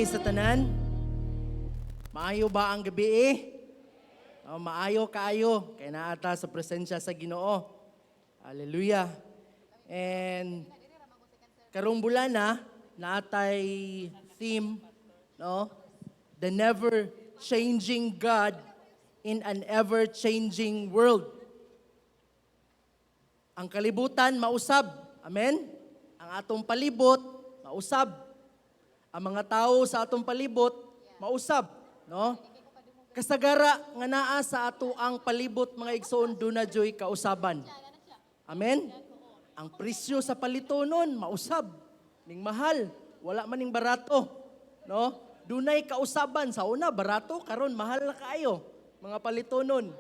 gabi sa tanan. Maayo ba ang gabi? Maayo kaayo kay naata sa presensya sa Ginoo. Hallelujah. And karong bulan na naatay theme, no? The never changing God in an ever changing world. Ang kalibutan mausab. Amen. Ang atong palibot mausab. Ang mga tao sa atong palibot mausab, no? Kasagara nga naa sa ato ang palibot mga igsoon duna joy kausaban. Amen. Ang presyo sa palitonon mausab, ning mahal, wala man ning barato, no? Dunay kausaban sa una barato karon mahal na kaayo mga palitonon.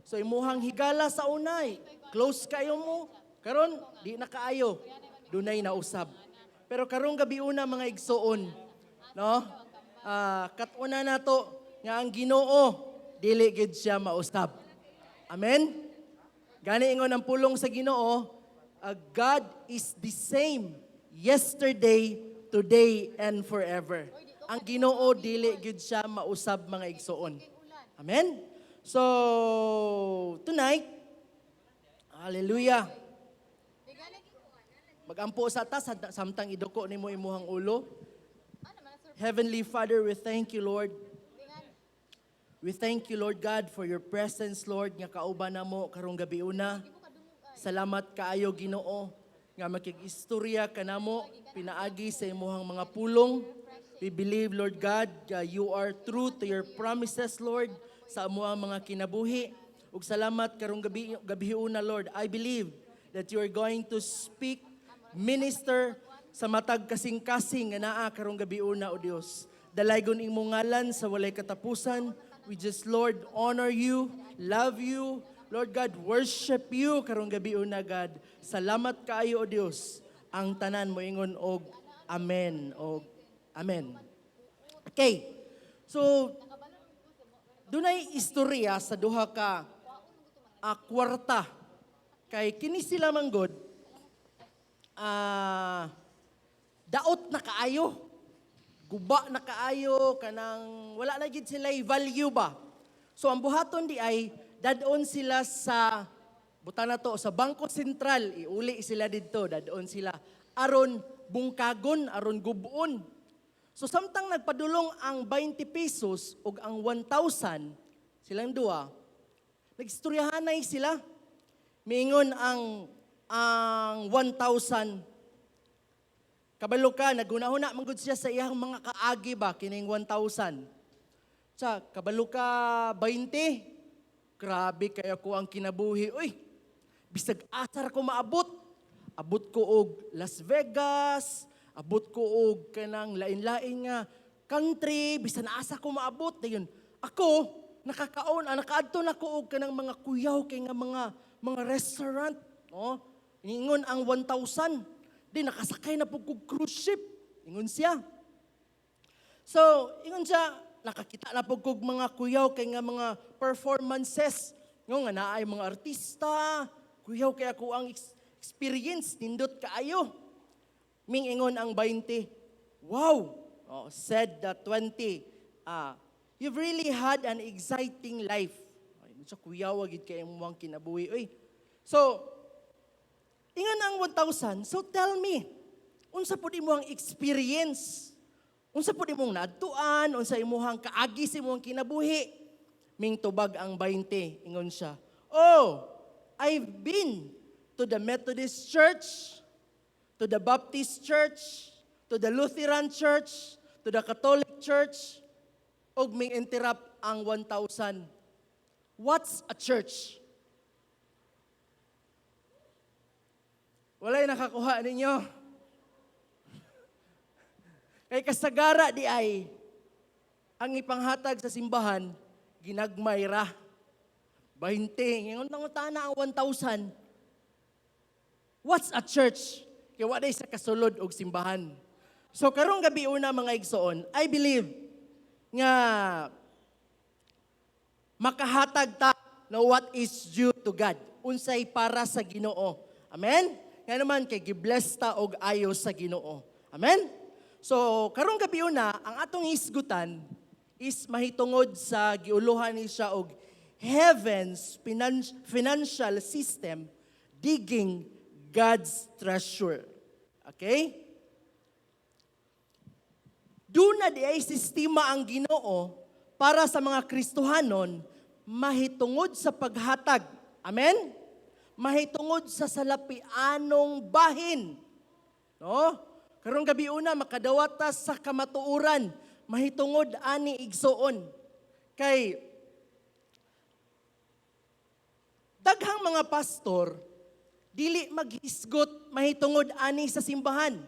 So imuhang higala sa unay, close kayo mo, karon di na kaayo. Dunay nausab. Pero karong gabi una mga igsoon, no? Katuna nato nga ang Ginoo dili gid siya mausab. Amen. Gani ingon ang pulong sa Ginoo, God is the same yesterday, today and forever. Ang Ginoo dili gid siya mausab mga igsoon. Amen. So tonight, hallelujah. Magampo sa ta samtang iduko nimo imuhang ulo. Heavenly Father, we thank you, Lord. We thank you, Lord God, for your presence, Lord, nga kauban namo karong gabi una. Salamat kaayo, Ginoo, nga makikistorya kanamo pinaagi sa imuhang mga pulong. We believe, Lord God, you are true to your promises, Lord, sa amuang mga kinabuhi. Ug salamat karong gabi una, Lord. I believe that you are going to speak, minister sa matag kasing-kasing nga naa karong gabi una, O Dios. Dalaygon imong ngalan sa walay katapusan. We just, Lord, honor you, love you, Lord God, worship you karong gabi una, God. Salamat kaayo, O Dios. Ang tanan mo ingon og amen og amen. Okay. So dunay istorya sa duha ka kwarta. Kay kini sila manggod daot na kaayo. Guba na kaayo kanang wala na gid sila value ba. So ang buhaton di ay dadon sila sa buta na to sa Bangko Sentral, iuli sila didto, dadon sila aron bungkagon, aron gubon. So samtang nagpadulong ang 20 pesos ug ang 1,000 silang duha, nagistoryahanay sila. Miingon ang 1,000 kabalo ka, nagunahuna manggod siya sa iyang mga kaagi ba, kining 1,000. Sa kabalo ka 20, grabe kaya ko ang kinabuhi. Uy, bisag asar ko maabot. Abot ko og Las Vegas, abot ko og kanang lain-lain nga country, bisan asa ko maabot. Dayon, ako, nakaadto na ko og kanang mga kuyaw kay nga mga restaurant. No? Ingon ang 1,000. Di nakasakay na po kong cruise ship. Ingon siya. So, ingon siya, nakakita na po kong mga kuyaw kay nga mga performances. Nga naay mga artista, kuyaw kaya ko ang experience, nindot kaayo. Ming ingon ang 20. Wow! Said the 20. You've really had an exciting life. Ingon siya, kuyaw, agad kayo mong kinabuhi. Uy. So, ingon ang 1,000, so tell me, unsa po di mo ang experience? Unsa po di mong naadtuan? Unsa imuhang kaagi sa imong kinabuhi? Ming tubag ang 20, ingon siya, oh, I've been to the Methodist Church, to the Baptist Church, to the Lutheran Church, to the Catholic Church, og ming interrupt ang 1,000. What's a church? Walay nakakuha ninyo. Kay kasagara di ay, ang ipanghatag sa simbahan, ginagmay ra. 20, ngayon tangutana ang 1,000. What's a church? Kaya wala sa kasulod og simbahan. So karong gabi una mga igsoon, I believe nga makahatag ta na what is due to God. Unsay para sa Ginoo. Amen? Nga naman kay gibless ta og ayo sa Ginoo. Amen? So, karong gabi una, ang atong hisgutan is mahitungod sa giuluhan ni siya og heaven's financial system digging God's treasure. Okay? Doon na di ay sistema ang Ginoo para sa mga Kristohanon mahitungod sa paghatag. Amen? Mahitungod sa salapianong bahin. No? Karong gabi una makadawata sa kamatuuran mahitungod ani igsoon. Kay daghang mga pastor dili maghisgot mahitungod ani sa simbahan.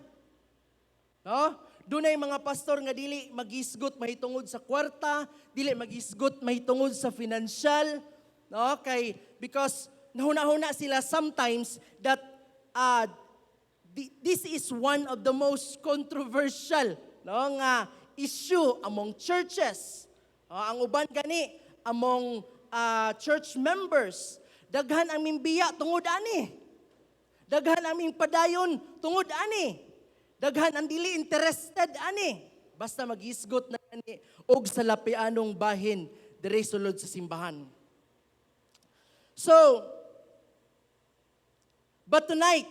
No? Dunay mga pastor nga dili maghisgot mahitungod sa kwarta, dili maghisgot mahitungod sa financial, no? Kay because nahuna-huna sila sometimes that this is one of the most controversial, no, nga issue among churches. Ang uban gani among church members, daghan ang mimbiya tungod ani. Daghan ang padayon tungod ani. Daghan ang dili interested ani. Basta maghisgot na ani og salapianong bahin diri sulod sa simbahan. So, but tonight,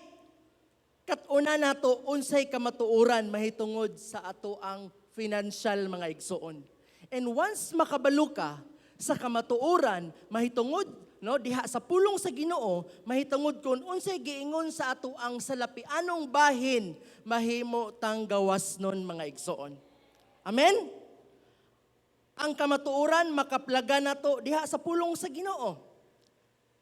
katuna nato unsay kamatuoran mahitungod sa ato ang financial mga igsoon. And once makabalo ka sa kamatuoran mahitungod no diha sa pulong sa Ginoo mahitungod kun unsay giingon sa ato ang salapianong bahin mahimo tang gawas nun mga igsoon. Amen. Ang kamatuoran makaplaga nato diha sa pulong sa Ginoo.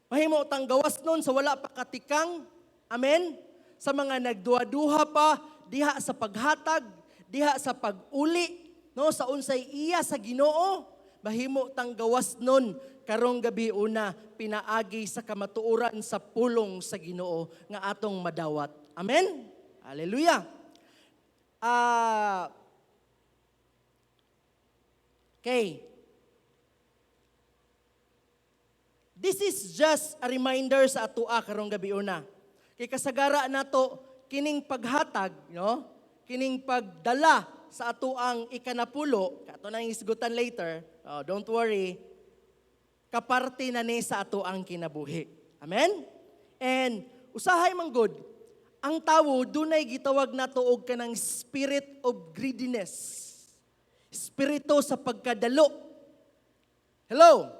Mahimo tang gawas nun sa wala pa katikang. Amen. Sa mga nagduha-duha pa diha sa paghatag, diha sa pag-uli, no, sa unsay iya sa Ginoo, mahimo tang gawas nun karong gabi una pinaagi sa kamatuoran sa pulong sa Ginoo nga atong madawat. Amen. Hallelujah. Okay. This is just a reminder sa atoa karong gabi una. Kay kasagara nato kining paghatag, no? Kining pagdala sa ato ang ikanapulo, kato na isgutan later. Don't worry. Kaparte na ni sa ato ang kinabuhi. Amen? And usahay man good, ang tawo dunay gitawag nato og kanang spirit of greediness. Espiritu sa pagkadalo. Hello?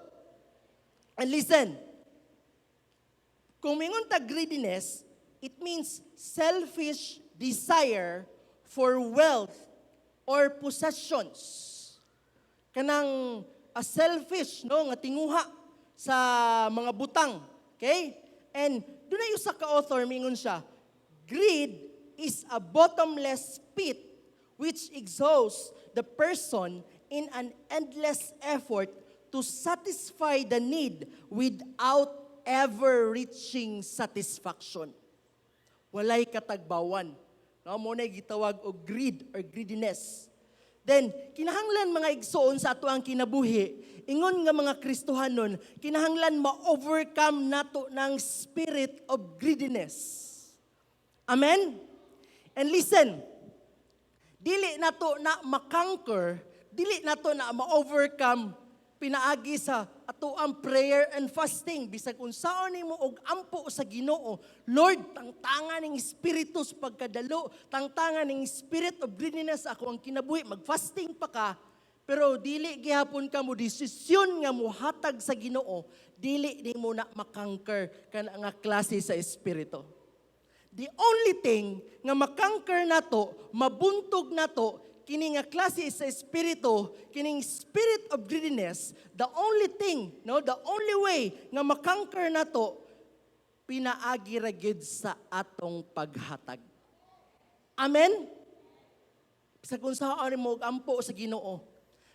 And listen. Kung mingon ta greediness, it means selfish desire for wealth or possessions. Kanang selfish no nga tinguha sa mga butang. Okay? And dunay usa ka author mingon siya, greed is a bottomless pit which exhausts the person in an endless effort to satisfy the need without ever reaching satisfaction. Walay katagbawan. No, mo na gitawag og greed or greediness. Then, kinahanglan mga igsoon sa ato ang kinabuhi, ingon nga mga Kristohanon, kinahanglan ma-overcome nato ng spirit of greediness. Amen? And listen, dili nato na makonquer, dili nato na ma-overcome pinaagi sa ato ang prayer and fasting. Bisag unsaon nimo og ampo sa Ginoo, Lord, tangtangan ning espiritu sa pagkadalo, tangtangan ning spirit of greediness ako ang kinabuhi, mag-fasting pa ka, pero dili gihapon ka mo desisyon nga mohatag sa Ginoo, dili nimo na makonquer kana nga klase sa espiritu. The only thing nga makonquer nato, mabuntog nato, kining nga klase sa espiritu, kining spirit of greediness, the only thing, no, the only way nga makonquer nato, pinaagi ra gyud sa atong paghatag. Amen? Sa kung saan mo ampo sa Ginoo,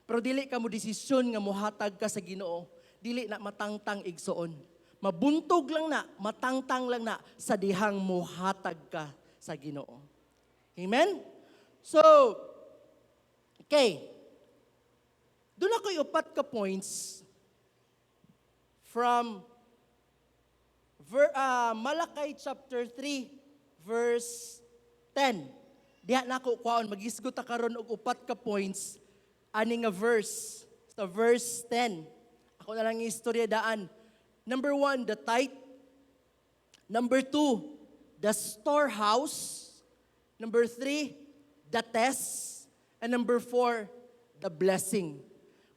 pero dili ka mo desisyon nga mohatag ka sa Ginoo, dili na matangtang igsoon. Mabuntog lang na, matangtang lang na sa dihang mohatag ka sa Ginoo. Amen? So, okay. Doon ako'y upat ka points from Malakay chapter 3, verse 10. diha nako kwaon magisgot ta karon og upat ka points ani nga verse. Sa verse 10. Ako na lang istorya daan. Number 1, the tithe. Number 2, the storehouse. Number 3, the test. And number 4, the blessing.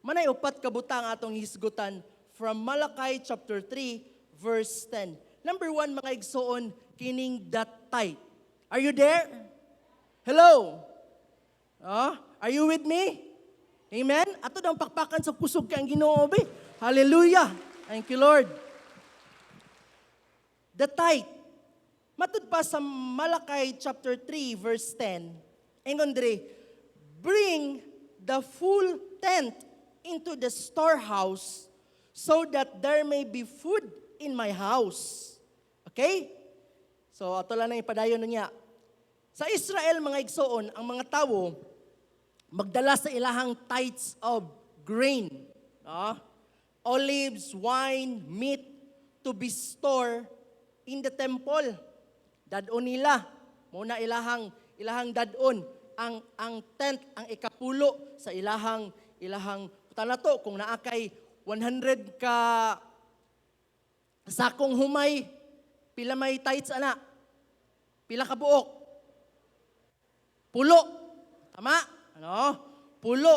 Manay upat ka butang atong hisgutan from Malachi chapter 3 verse 10. Number 1, mga igsoon, kining the tithe. Are you there? Hello? Are you with me? Amen? Ato daw pakpakan sa kusog kang Ginoo be. Hallelujah. Thank you, Lord. The tithe. Matud pa sa Malachi chapter 3 verse 10. Ingon diri, bring the full tenth into the storehouse so that there may be food in my house. Okay? So ato lang na ipadayon niya. Sa Israel mga igsoon, ang mga tawo magdala sa ilahang tithes of grain, olives, wine, meat to be stored in the temple. Dadon nila, muna ilahang dadon ang tent, ang ikapulo sa ilahang tanato kung naakay 100 ka sakong humay, pila may tithes ana? Pila ka buok? Pulo. Tama? Pulo.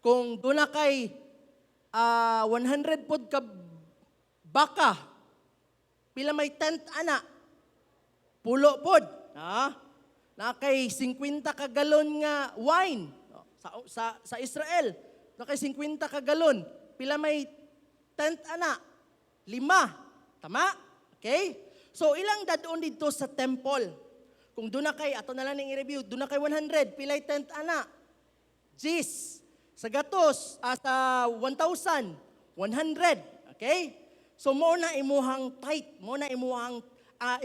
Kung doon na kay 100 pod ka baka, pila may tent ana? Pulo pod. Na kay 50 ka galon nga wine sa Israel. Na kay 50 ka galon, pila may tent ana? 5. Tama? Okay? So ilang dadon dito sa temple? Kung doon na kay, ato na lang ng i-review, doon na kay 100, pilay tent ana? Gis. Sa gatos, sa 1,000, 100. Okay? So, mo na imuhang tithe, mo na imuhang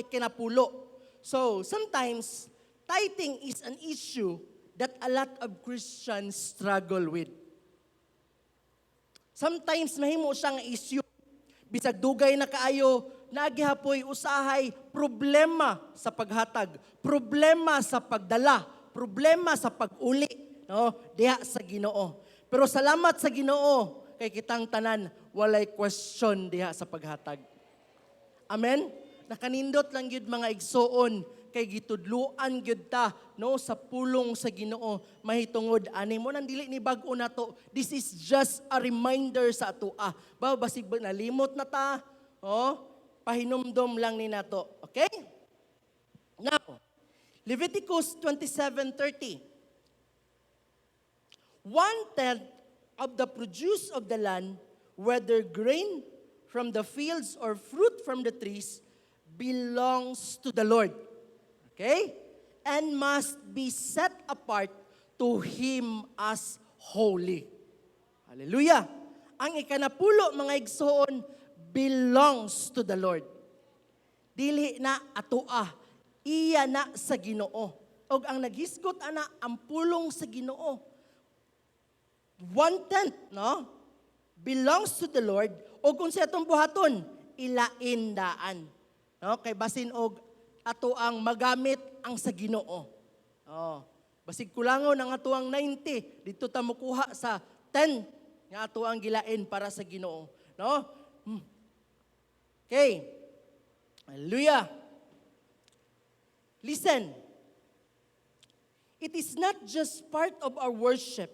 ikinapulo. So, sometimes, tithing is an issue that a lot of Christians struggle with. Sometimes, mahimo siyang issue. Bisag dugay na kaayo, nagihapoy usahay, problema sa paghatag, problema sa pagdala, problema sa pag-uli, diha sa Ginoo. Pero salamat sa Ginoo kay kitang tanan walay question diha sa paghatag. Amen. Nakanindot lang gyud mga igsoon kay gitudluan gyud ta sa pulong sa Ginoo mahitungod ani mo nang dili ni bag-o nato. This is just a reminder sa atoa. Basig nalimot na ta, pahinumdom lang ni nato. Okay? Now, Leviticus 27:30. 1/10 of the produce of the land, whether grain from the fields or fruit from the trees, belongs to the Lord. Okay? And must be set apart to Him as holy. Hallelujah! Ang ikanapulo, mga igsoon, belongs to the Lord. Dili na atoa, iya na sa Ginoo. O ang naghisgot ana, ang pulong sa Ginoo. 1/10, belongs to the Lord. O kung sa atong buhaton, ilaindaan. Kay basin og ato ang magamit ang sa Ginoo. Basig kulangon ang ato ang 90, dito ta mokuha sa 10 nga ato ang gilain para sa Ginoo. Okay. Hallelujah. Listen. It is not just part of our worship,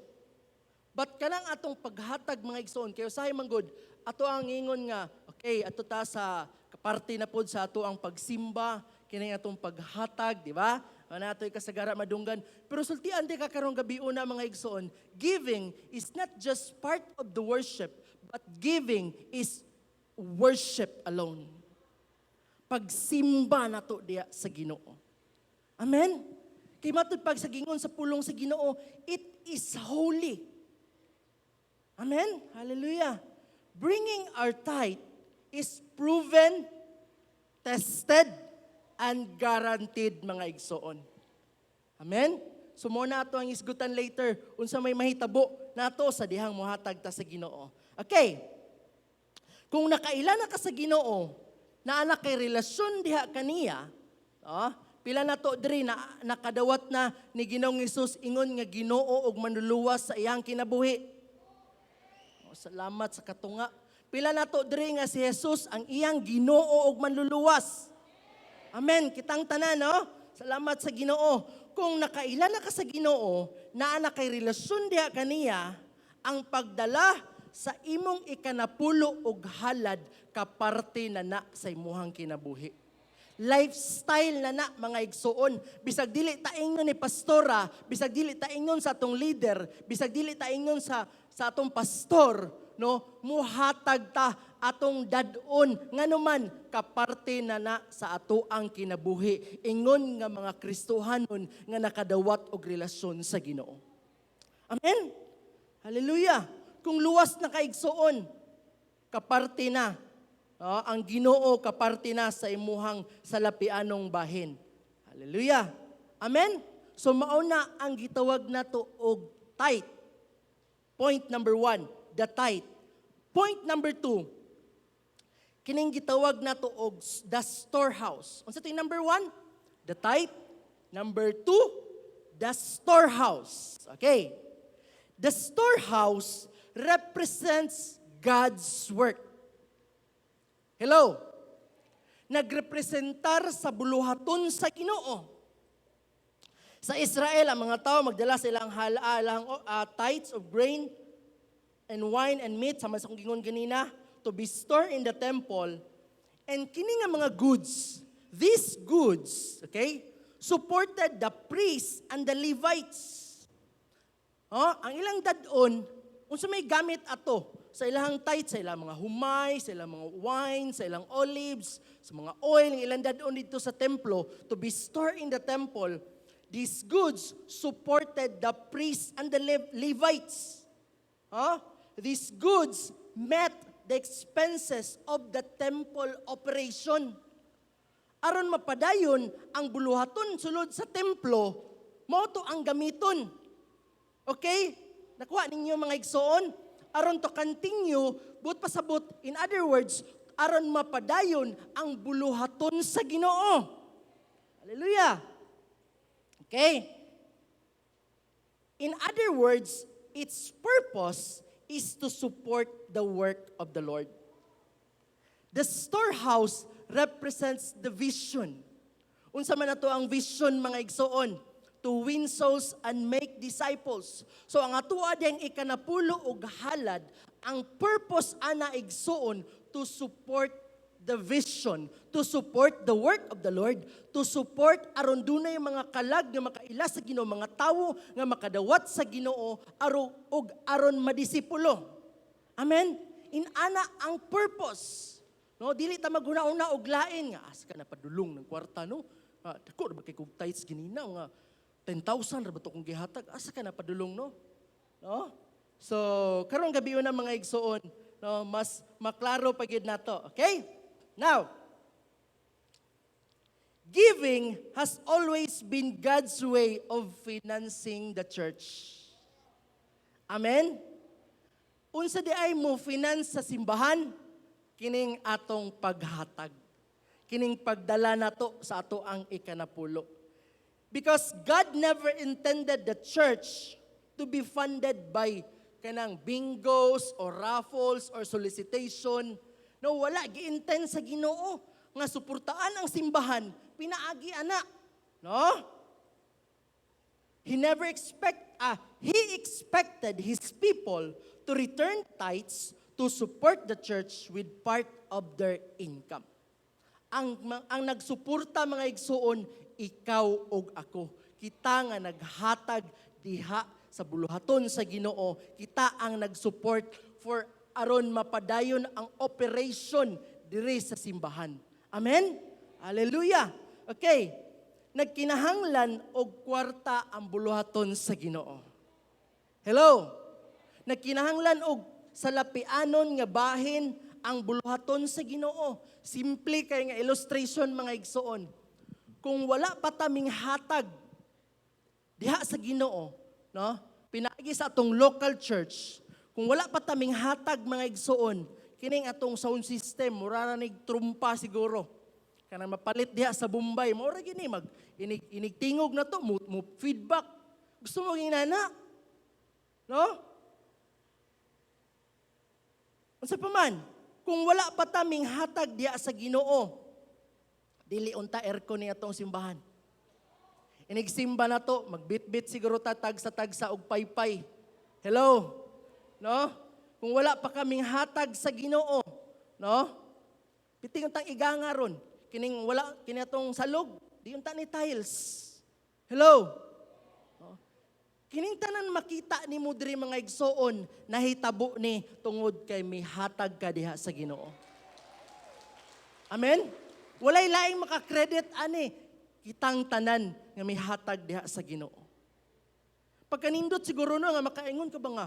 but kanang atong paghatag mga igsoon kayo sahay manggod ato ang ingon nga okay ato ta sa kaparte na pod sa ato ang pagsimba kining atong paghatag, di ba? Ana ato'y kasagara madunggan. Pero sultian di ka karong gabi una mga igsoon, giving is not just part of the worship, but giving is worship alone. Pagsimba nato diya sa Ginoo. Amen? Kay matud pag sa gingon sa pulong sa Ginoo, it is holy. Amen? Hallelujah. Bringing our tithe is proven, tested, and guaranteed mga igsoon. Amen? So muna ato ang isgutan later unsa may mahitabo nato sa dihang mohatag ta sa Ginoo. Okay. Kung nakaila na ka sa Ginoo, na anak kay relasyon diha kaniya, Pila na to diri na nakadawat na ni Ginoong Hesus ingon nga Ginoo og manluluwas sa iyang kinabuhi. Salamat sa katunga. Pila na to diri nga si Jesus ang iyang Ginoo og manluluwas. Amen. Kitang tanan, no? Salamat sa Ginoo. Kung nakaila na ka sa Ginoo, naa na kay relasyon diha kaniya, ang pagdala sa imong ikanapulo og halad kaparte na sa imuhang kinabuhi. Lifestyle na mga igsuon. Bisag dili ta ingnon ni pastora, bisag dili ta ingnon sa atong leader, bisag dili ta ingnon sa atong pastor, no, muhatag ta atong dadon nganuman kaparte na sa ato ang kinabuhi. Ingon nga mga Kristohanon nga nakadawat og relasyon sa Ginoo. Amen. Hallelujah. Kung luwas na kaigsuon, kaparte na. Ang Ginoo kaparte na sa imuhang salapianong bahin. Hallelujah. Amen. So mauna ang gitawag nato og tithe. Point number 1, the tithe. Point number 2, kining gitawag nato og the storehouse. Unsa tay number 1? The tithe. Number 2, the storehouse. Okay. The storehouse represents God's work. Hello. Nagrepresentar sa buluhaton sa Ginoo. Sa Israel, ang mga tao magdala sa ilang tithes of grain and wine and meat, sama sa kong gingon ganina, to be stored in the temple. And kini nga mga goods, these goods, okay, supported the priests and the Levites. Ang ilang dadon, unsa may gamit ato sa ilang tithe, sa ilang mga humay, sa ilang mga wine, sa ilang olives, sa mga oil, ang ilang dadon dito sa templo, to be stored in the temple. These goods supported the priests and the Levites. These goods met the expenses of the temple operation. Aron mapadayon ang buluhaton sulod sa templo, mao to ang gamiton. Okay? Nakuha ninyo mga igsoon? Aron to continue, but pasabot, in other words, aron mapadayon ang buluhaton sa Ginoo. Hallelujah. Okay? In other words, its purpose is to support the work of the Lord. The storehouse represents the vision. Unsa man nato ang vision mga igsoon? To win souls and make disciples. So ang atoa diyang ikanapulo og halad, ang purpose ana igsoon to support the vision, to support the work of the Lord, to support aron dunay mga kalag nga makaila sa Ginoo, mga tawo nga makadawat sa Ginoo aron madisipulo. Amen. In ana ang purpose. No, dili ta maghuna-una og lain nga asa ka na padulong ng kwarta no. Dako ra ba kay kog tithes ginina nga 10,000 ra ba to kung gihatag asa ka na padulong no? No? So karong gabi na mga igsoon, no, mas maklaro pa gyud nato. Okay? Now, giving has always been God's way of financing the church. Amen? Unsa di ay mo finance sa simbahan? Kining atong paghatag. Kining pagdala nato sa ato ang ikanapulo. Because God never intended the church to be funded by kanang bingos or raffles or solicitation. No, wala. Gi-intend sa Ginoo nga suportaan ang simbahan, pinaagi ana. No? He expected his people to return tithes to support the church with part of their income. Ang nagsuporta mga igsuon, ikaw ug ako. Kita nga naghatag diha sa buluhaton sa Ginoo. Kita ang nagsupport for aron mapadayon ang operation diri sa simbahan. Amen? Hallelujah. Okay. Nagkinahanglan og kwarta ang buluhaton sa Ginoo. Hello. Nagkinahanglan og salapianon nga bahin ang buluhaton sa Ginoo. Simple kay nga illustration mga igsoon. Kung wala pa taming hatag diha sa Ginoo, no? Pinaagi sa atong local church. Kung wala pa taming hatag mga igsoon, kining atong sound system mura na nig trumpa siguro. Kanang mapalit diha sa Bombay, maura gini mag inigtingog na to, mo feedback. Gusto mo ginana? No? Unsa pa man, kung wala pa taming hatag diha sa Ginoo, dili unta aircon ni atong simbahan. Inigsimba na to, magbitbit siguro ta tagsa og paypay. Hello? No? Kung wala pa kaming hatag sa Ginoo, no? Piting untang iganga ron. Kining wala kini atong salog, di unta ni tiles. Hello? No? Kining tanan makita ni mo diri mga igsoon, nahitabo ni tungod kay may hatag ka diha sa Ginoo. Amen? Walay laing maka-credit ani kitang tanan nga may hatag diha sa Ginoo. Pagkanindot siguro no nga makaingon ka ba nga,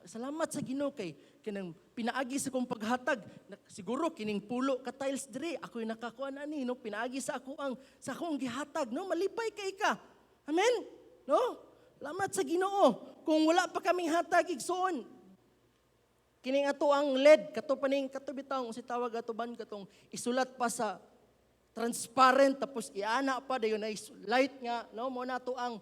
salamat sa Ginoo kay kinang pinaagi sa kong paghatag. Siguro kining pulo ka tiles dire, ako'y nakakuan ani no, pinaagi sa akong gihatag no, malipay kay ka. Amen? No? Salamat sa Ginoo. Kung wala pa kaming hatag igsoon, kining ato ang LED, kato bitang si tawag ato ban katong isulat pa sa transparent tapos iana pa dayon ay light nga no mo na to ang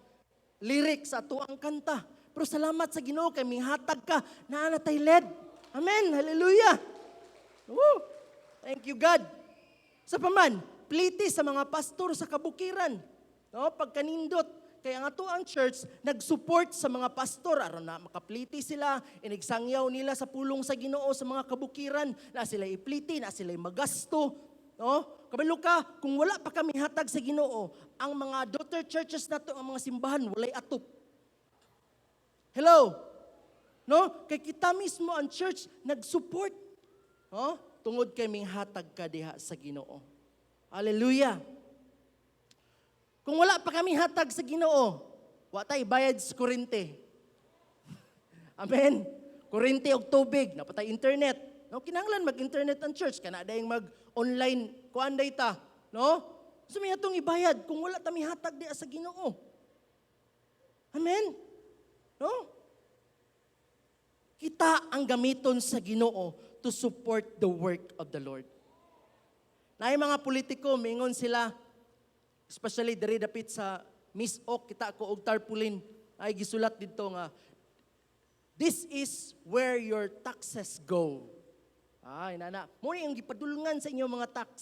lyrics ato ang kanta. Pero salamat sa Ginoo kay mihatag ka naa na tay LED. Amen. Hallelujah. Woo! Thank you God. Sa paman, pliti sa mga pastor sa kabukiran. No, pagkanindot kay ang ato ang church nag-support sa mga pastor aron na makapliti sila, inigsangyaw nila sa pulong sa Ginoo sa mga kabukiran, na sila ipliti, na sila magasto. No? Kabalo ka, kung wala pa kami hatag sa Ginoo, ang mga daughter churches nato, ang mga simbahan, walay atop. Hello? No? Kay kita mismo ang church nag-support. No? Tungod kay ming hatag ka diha sa Ginoo. Hallelujah. Kung wala pa kami hatag sa Ginoo, wa tay bayad sa kuryente. Amen. Kuryente og tubig, napatay internet. No, kinahanglan mag-internet ang church kana dayang mag-online kuan data, no? So may atong ibayad kung wala ta mihatag diha sa Ginoo. Amen. No? Kita ang gamiton sa Ginoo to support the work of the Lord. Naay mga politiko mingon sila, especially diri dapit sa Miss Ok, kita ko og tarpaulin ay gisulat dito nga, this is where your taxes go. Ay, nana. Muna yung gipadulungan sa inyo mga tax.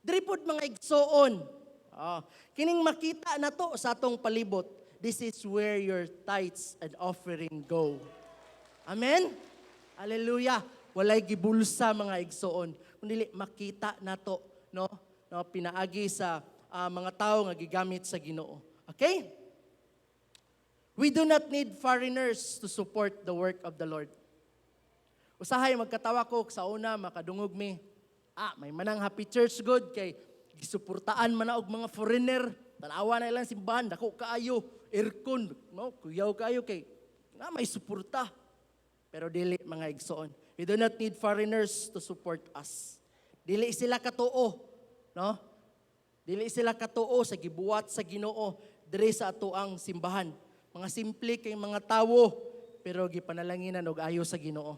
Diri pod mga igsoon. Kining makita na to sa atong palibot. This is where your tithes and offering go. Amen? Hallelujah. Walay gibulsa mga igsoon. Kundi makita na to, no? No, pinaagi sa mga tao nga gigamit sa Ginoo. Okay? We do not need foreigners to support the work of the Lord. Usahay magkatawa ko sa una, makadungog mi. May manang happy church good kay gisuportaan man na og mga foreigner. Tanawa na ilang simbahan, dako kaayo, aircon, no? Kuyaw kaayo kay na may suporta. Pero dili mga igsoon. We do not need foreigners to support us. Dili sila katuo, no? Dili sila katuo sa gibuhat sa Ginoo diri sa atoang simbahan. Mga simple kay mga tawo pero gipanalanginan og ayo sa Ginoo.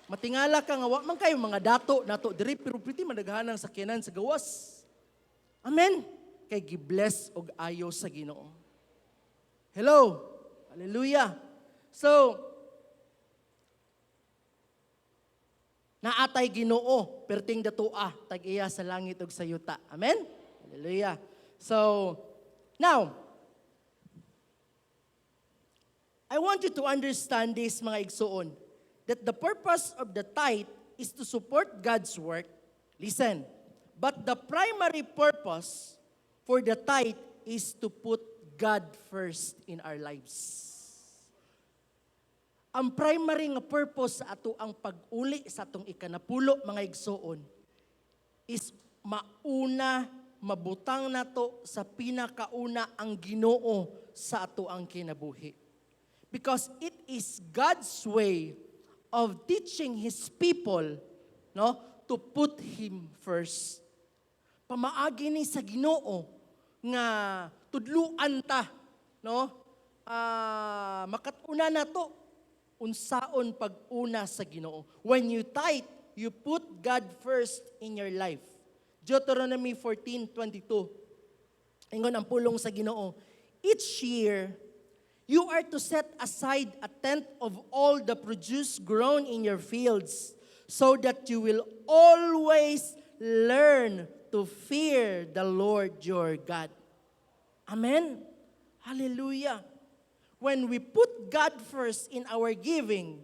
Matingala ka nga wa man kayo mga dato nato diri pero pretty madaghanang sakyanan sa gawas. Amen. Kay gibless og ayo sa Ginoo. Hello. Hallelujah. So naatay Ginoo perting datoa tag-iya sa langit ug sa yuta. Amen. Hallelujah. So now I want you to understand this mga igsoon, that the purpose of the tithe is to support God's work. Listen, but the primary purpose for the tithe is to put God first in our lives. Ang primary nga purpose sa ato ang pag-uli sa atong ikanapulo mga igsoon is mabutang nato sa pinakauna ang Ginoo sa ato ang kinabuhi. Because it is God's way of teaching His people, no, to put Him first. Pamaagi ni sa Ginoo nga tudluan ta, no, makatuna na to unsaon pag-una sa Ginoo. When you tithe, you put God first in your life. Deuteronomy 14:22. Ingon ang pulong sa Ginoo. Each year, you are to set aside a tenth of all the produce grown in your fields, so that you will always learn to fear the Lord your God. Amen? Hallelujah. When we put God first in our giving,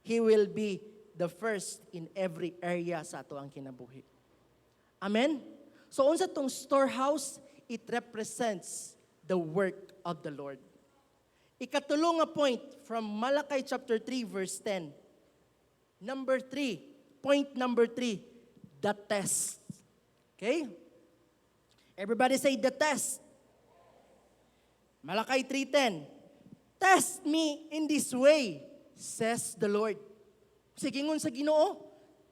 He will be the first in every area sa ato ang kinabuhi. Amen? So unsa tong storehouse, it represents the work of the Lord. Ikatulo nga point from Malachi chapter 3 verse 10. Number 3, point number 3, the test. Okay? Everybody say the test. Malachi 3:10. Test me in this way, says the Lord. Sigingon sa Ginoo,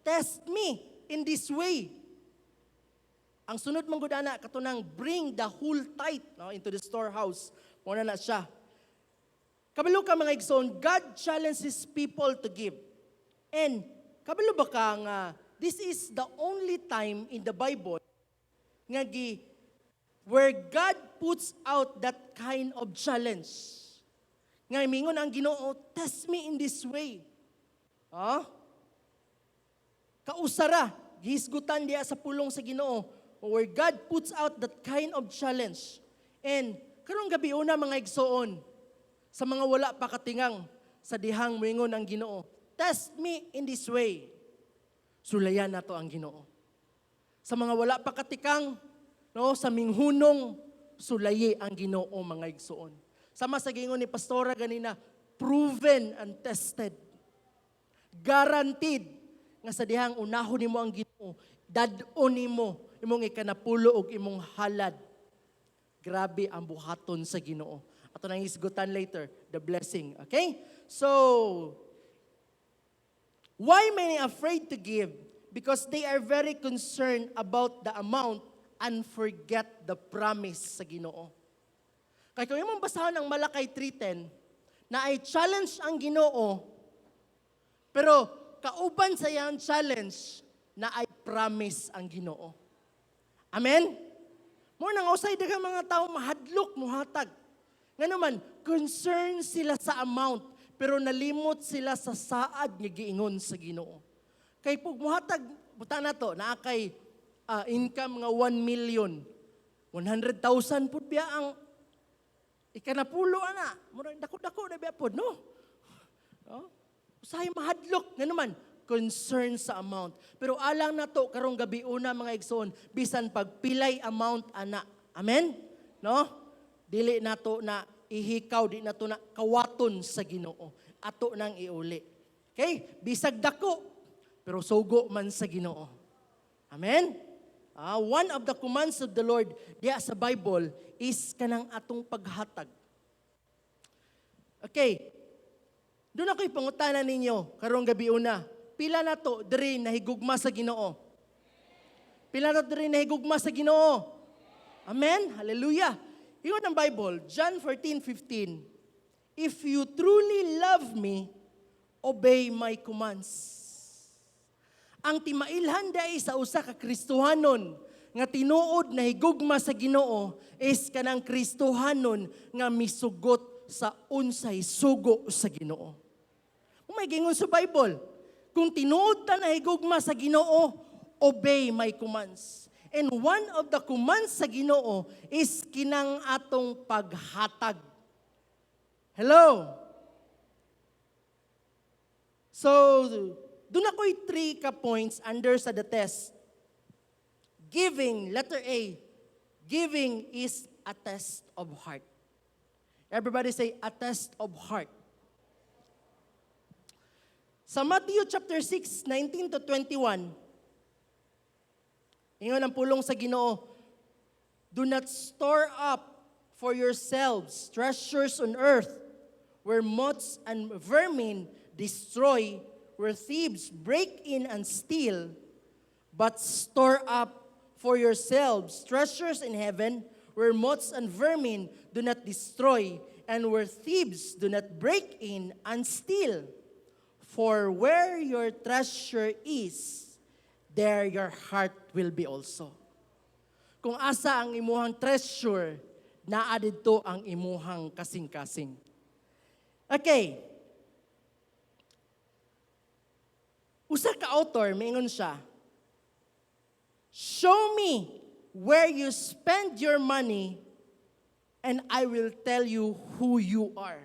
test me in this way. Ang sunod mong gudana, katunang bring the whole tithe into the storehouse. Muna na siya. Kabalo ka mga igsoon, God challenges people to give. And kabalo ba ka nga, this is the only time in the Bible nga where God puts out that kind of challenge. Nga mingon ang Ginoo, test me in this way. Kausara, gihisgutan diya sa pulong sa Ginoo, where God puts out that kind of challenge. And karong gabi una mga igsoon, sa mga wala pa katingang, sa dihang moingon ang Ginoo, test me in this way. Sulayan nato ang Ginoo. Sa mga wala pa katikang, sa minghunong, sulayi ang Ginoo mga igsoon. Sama sa gingon ni Pastora ganina, proven and tested. Guaranteed nga sa dihang unahon nimo ang Ginoo, dadon nimo imong ikanapulo og imong halad. Grabe ang buhaton sa Ginoo. Ato nang isgutan later, the blessing. Okay? So, why many afraid to give? Because they are very concerned about the amount and forget the promise sa Ginoo. Kaya kung imong basahan ang Malakay 3:10, na ay challenge ang Ginoo, pero kauban sa iyang challenge, na ay promise ang Ginoo. Amen? Mo nang usay daghang mga tao mahadlok muhatag. Nga naman, concerned sila sa amount, pero nalimot sila sa saad nga giingon sa Ginoo. Kay pug muhatag buta na to, na kay income nga 1 million, 100,000 pud biya ang ikanapulo ana. Murag dako-dako na biya pod, no? Usay mahadlok nga naman, concern sa amount. Pero alang na to karong gabi una mga igsoon, bisan pagpilay amount ana. Amen? No? Dili nato na ihikaw, di nato na kawaton sa Ginoo. Ato nang iuli. Okay? Bisag dako, pero sugo man sa Ginoo. Amen? One of the commands of the Lord diya sa Bible is kanang atong paghatag. Okay. Doon ako'y pangutanan ninyo karong gabi una. Pila na to diri nahigugma sa Ginoo? Pila na to diri nahigugma sa Ginoo? Amen? Hallelujah. Ingon ang Bible, John 14:15. If you truly love me, obey my commands. Ang timailhan dai sa usa ka Kristohanon nga tinuod na higugma sa Ginoo is kanang Kristohanon nga misugot sa unsay sugo sa Ginoo. May gingon sa Bible, kung tinuod ta na higugma sa Ginoo, obey my commands. And one of the commands sa Ginoo is kinang atong paghatag. Hello? So, doon ako'y 3 ka points under sa the test. Giving, letter A. Giving is a test of heart. Everybody say, a test of heart. Sa Matthew chapter 6, 19 to 21, ingon ang pulong sa Ginoo, do not store up for yourselves treasures on earth, where moths and vermin destroy, where thieves break in and steal, but store up for yourselves treasures in heaven, where moths and vermin do not destroy, and where thieves do not break in and steal. For where your treasure is, there your heart will be also. Kung asa ang imuhang treasure, naa didto ang imuhang kasing-kasing. Okay. Usa ka author, maingon siya, show me where you spend your money and I will tell you who you are.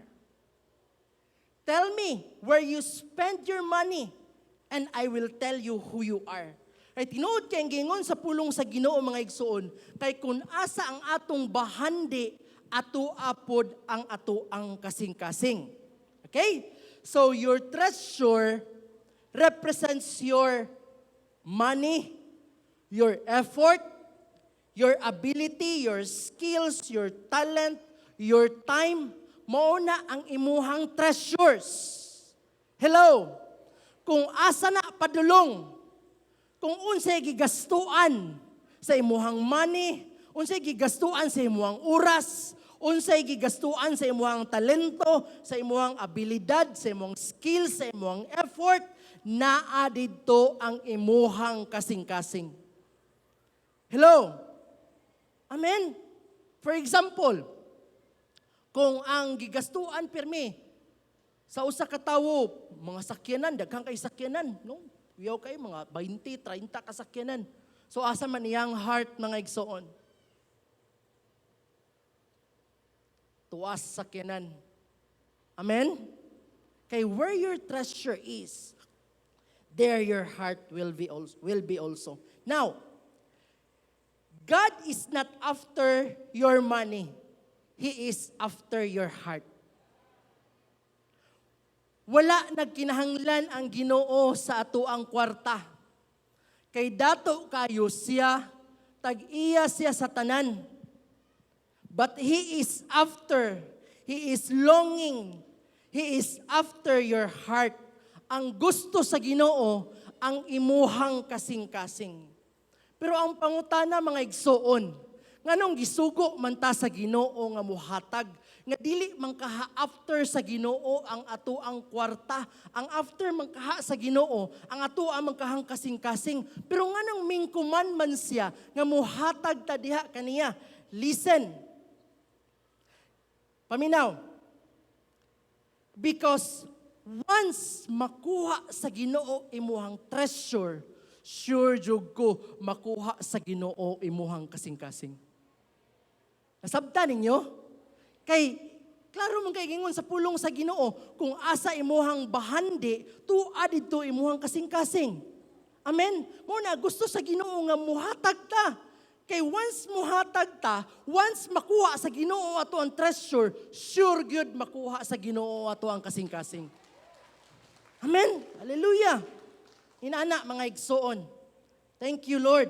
Tell me where you spend your money and I will tell you who you are. Ay tinuod kay gingon sa pulong sa Ginoo mga igsoon, kay kun asa ang atong bahandi, ato apod ang ato ang kasing-kasing. Okay? So your treasure represents your money, your effort, your ability, your skills, your talent, your time. Mao na ang imuhang treasures. Hello? Kung asa na padulong, kung unsay gigastuan sa imuhang money, unsay gigastuan sa imuhang oras, unsay gigastuan sa imuhang talento, sa imuhang abilidad, sa imuhang skills, sa imuhang effort, naa didto ang imuhang kasing-kasing. Hello? Amen? For example, kung ang gigastuan pirmi sa usa ka tawo, mga sakyanan, daghang kay sakyanan, no? Uyaw kay mga 20, 30 kasakyanan. So asa man iyang heart mga igsoon? Tuwas sakyanan. Amen? Kay where your treasure is, there your heart will be also. Now, God is not after your money. He is after your heart. Wala nagkinahanglan ang Ginoo sa ato ang kwarta. Kay dato kayo siya, tag-iya siya sa tanan. But He is after, He is longing, He is after your heart. Ang gusto sa Ginoo, ang imuhang kasing-kasing. Pero ang pangutana mga igsoon, nganong gisugo man ta sa Ginoo nga muhatag, nga dili man kaha after sa Ginoo ang ato ang kwarta, ang after man kaha sa Ginoo ang ato ang magkahang kasing-kasing. Pero nganong mingkuman man siya nga muhatag ta diha kaniya. Listen. Paminaw. Because once makuha sa Ginoo imuhang treasure, sure jud ko makuha sa Ginoo imuhang kasing-kasing. Nasabtan ninyo? Kay, klaro mong kay gingon sa pulong sa Ginoo, kung asa imuhang bahandi, tuwa dito imuhang kasing-kasing. Amen? Muna, gusto sa Ginoo nga muhatag ta. Kay once muhatag ta, once makuha sa Ginoo ato ang treasure, sure good makuha sa Ginoo ato ang kasing-kasing. Amen? Hallelujah! Inana mga igsoon. Thank you, Lord.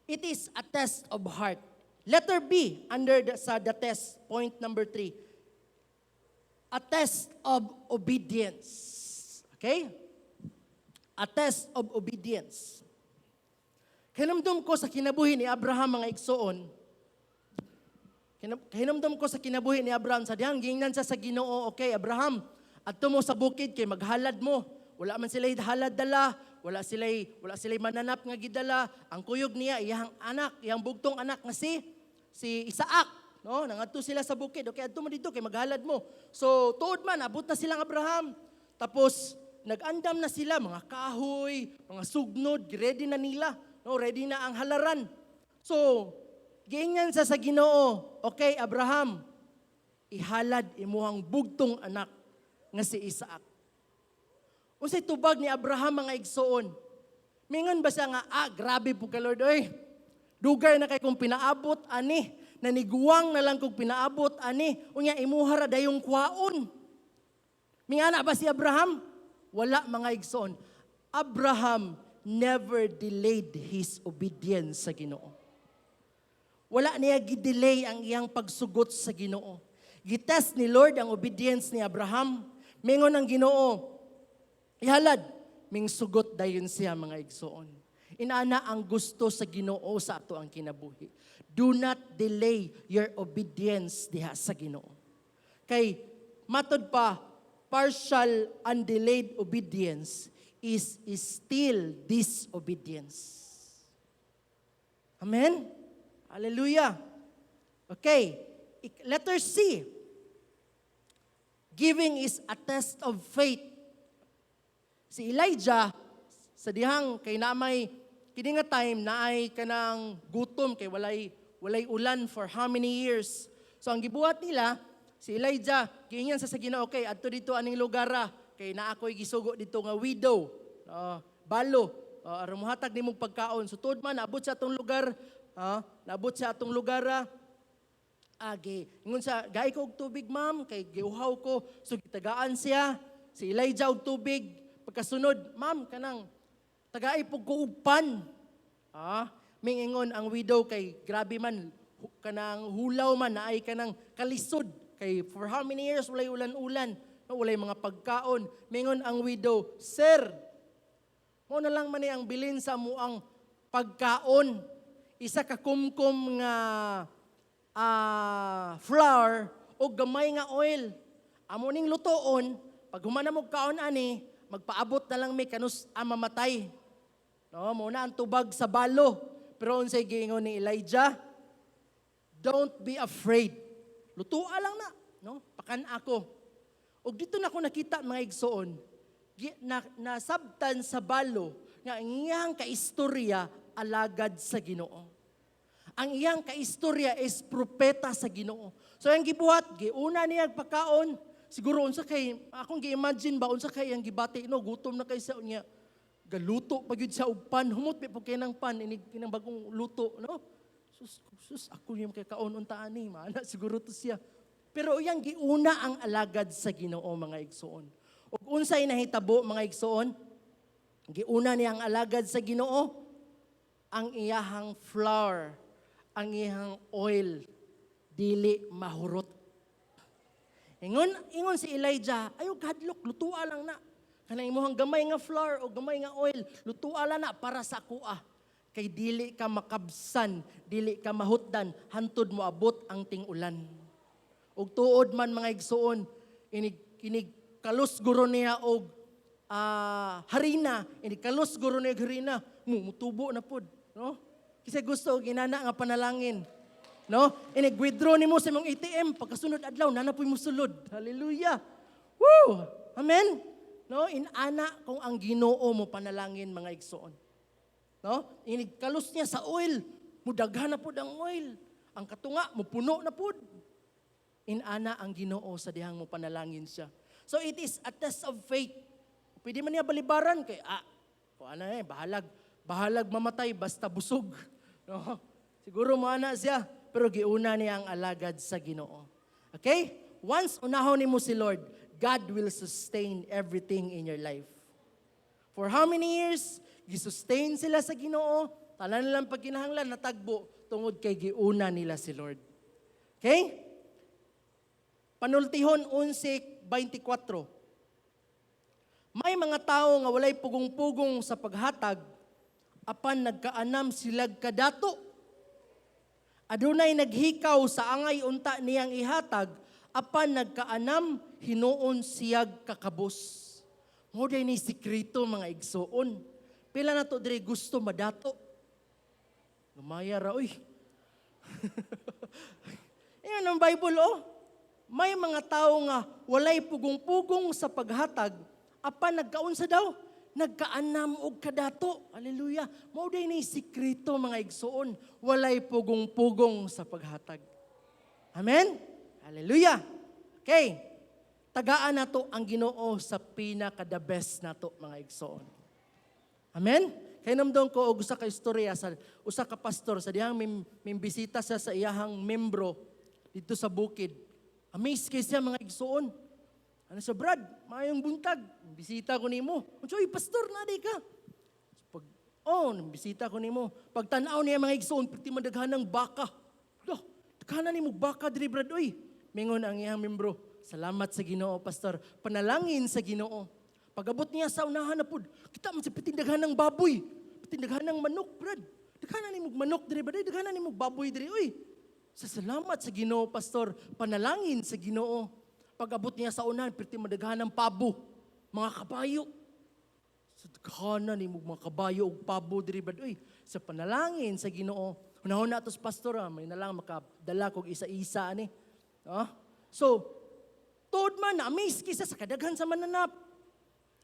It is a test of heart. Letter B, under the test, point number 3. A test of obedience. Okay? A test of obedience. Hinumdum ko sa kinabuhi ni Abraham mga igsoon. Hinumdum ko sa kinabuhi ni Abraham, sa dihang gingnan sa Ginoo, okay, Abraham, adto mo sa bukid kay maghalad mo. Wala man sila'y halad dala, wala sila'y mananap nga gidala. Ang kuyog niya, iyang anak, iyang bugtong anak nga si Isaac. No? Nangadto sila sa bukid. Okay, adto mo dito kay maghalad mo. So, tuod man, abot na silang Abraham. Tapos, nag-andam na sila, mga kahoy, mga sugnod, ready na nila. No? Ready na ang halaran. So, giingnan sa Ginoo, okay, Abraham, ihalad imuhang bugtong anak nga si Isaac. Unsay tubag ni Abraham mga igsoon? Mingon ba siya nga, grabe po ka Lord, oy. Dugay na kay kung pinaabot, ani. Naniguwang na lang kung pinaabot, ani. Unya imuhara dayong kwaon. Mingana ba si Abraham? Wala mga igsoon. Abraham never delayed his obedience sa Ginoo. Wala niya gidelay ang iyang pagsugot sa Ginoo. Gitest ni Lord ang obedience ni Abraham. Mingon ang Ginoo, ihalad, ming sugot dayon siya mga igsoon. Inaana ang gusto sa Ginoo sa ato ang kinabuhi. Do not delay your obedience diha sa Ginoo. Kay matod pa, partial and delayed obedience is still disobedience. Amen? Hallelujah. Okay, letter C. Giving is a test of faith. Si Elijah, sa dihang kay namay kini nga time na ay kanang gutom kay walay ulan for how many years. So ang gibuhat nila, si Elijah, giingan sa Ginoo, okay, adto dito aning lugar kay naa ako'y gisugo dito nga widow, balo, aron mohatag nimong pagkaon. So tuod man naabot sa atong lugar, naabot sa atong lugar, ingon sa gai ko og tubig ma'am kay giuhaw ko. So gitagaan siya si Elijah og tubig. Pagkasunod, ma'am kanang tagaay pug ko og pan. Mingingon ang widow kay grabe man kanang hulaw man naay kanang kalisod kay for how many years walay ulan-ulan, walay mga pagkaon. Mingon ang widow, sir, mo na lang man ang bilin sa mo ang pagkaon. Isa ka kumkum nga flour o gamay nga oil. Amo ning lutoon, pag humana mo kaon ani, magpaabot na lang may kanus mamatay. No, muna ang tubag sa balo. Pero unsay giingon ni Elijah, don't be afraid. Lutua lang na, no? Pakan ako. Og dito na ko nakita mga igsoon, nasabtan sa balo nga iyang kaistorya alagad sa Ginoo. Ang iyang kaistorya is propeta sa Ginoo. So ang gibuhat, giuna niya pagkaon, siguro unsa kay akong gi-imagine ba unsa kay ang gibati no gutom na kay sa niya. Galuto pagyud sa og pan, humot mi pug kay nang pan inig kinang bagong luto, no? Sus ako yung kay kaon unta ani, mana siguro to siya. Pero iyang giuna ang alagad sa Ginoo mga igsoon. Ug unsay nahitabo mga igsoon? Giuna niya ang alagad sa Ginoo ang iyahang flour, ang iyang oil dili mahurot. Ingon si Elijah, ayo kadlok, lutua lang na. Kanang imong gamay nga flour o gamay nga oil, lutua lang na para sa kuha. Kay dili ka makabsan, dili ka mahutdan, hantod mo abot ang ting-ulan. Og tuod man mga igsoon, inig kalus guro niya og harina, inig kalus guro niya harina, mutubo na pod, no? Kasi gusto ginana nga panalangin. No? Inig-withdraw nimo sa imong ATM pagkasunod adlaw nanapoy mo sulod. Hallelujah. Woo! Amen. No, inana kung ang Ginoo mo panalangin mga igsoon. No? Inigkalos niya sa oil, mudaghan na pud ang oil. Ang katunga mo puno na pud. Inana ang Ginoo sa dihang mo panalangin siya. So it is a test of faith. Pwede man niya balibaran kay bahalag mamatay basta busog. No? Siguro maana siya, pero giuna niya ang alagad sa Ginoo. Okay? Once unahon nimo si Lord, God will sustain everything in your life. For how many years, gisustain sila sa Ginoo, tanan nilang pagkinahanglan natagbo tungod kay giuna nila si Lord. Okay? Panultihon 11:24. May mga tao nga walay pugong-pugong sa paghatag, apan nagkaanam silag kadato. Adunay naghikaw sa angay unta niyang ihatag, apan nagkaanam hinuon siyag kakabos. Mo day ni sikreto mga igsoon. Pila na to diri gusto madato. Lumaya ra oy. Yan ang Bible oh. May mga tao nga walay pugong-pugong sa paghatag, apan nagkaon sa daw nagkaanam og kadato. Hallelujah. Mao day ni sikreto mga igsoon, walay pugong-pugong sa paghatag. Amen. Hallelujah. Okay. Tagaan nato ang Ginoo sa pinaka-the best nato mga igsoon. Amen. Kay namdong ko og usa ka istorya sa usa ka pastor sa dihang mimbisita sa iyahang membro dito sa bukid. Amazed kay siya mga igsoon. Ano sa Brad, mayong buntag, bisita ko nimo. Unsoy pastor na di ka? Bisita ko nimo. Pag tan-aw niya mga igsoon, pati madaghanang baka. Daghanan nimo baka diri Brad oy. Mingon ang iyang membro, salamat sa Ginoo pastor. Panalangin sa Ginoo. Pag-abot niya sa unahan na pud, kita man sa pitindaghanang baboy, pitindaghanang manok Brad. Daghanan nimo manok diri Brad, daghanan nimo baboy diri oy. Sa salamat sa Ginoo pastor, panalangin sa Ginoo. Pag-abot niya sa unan, perti madaghan ng pabo, mga kabayo. Sa daghanan ni mga kabayo ug pabo diri bad oy sa panalangin sa Ginoo. Hunahon na tos pastor may nalang makadala kog isa-isa ani. So, tuod man na amaze kisa sa kadaghan sa mananap.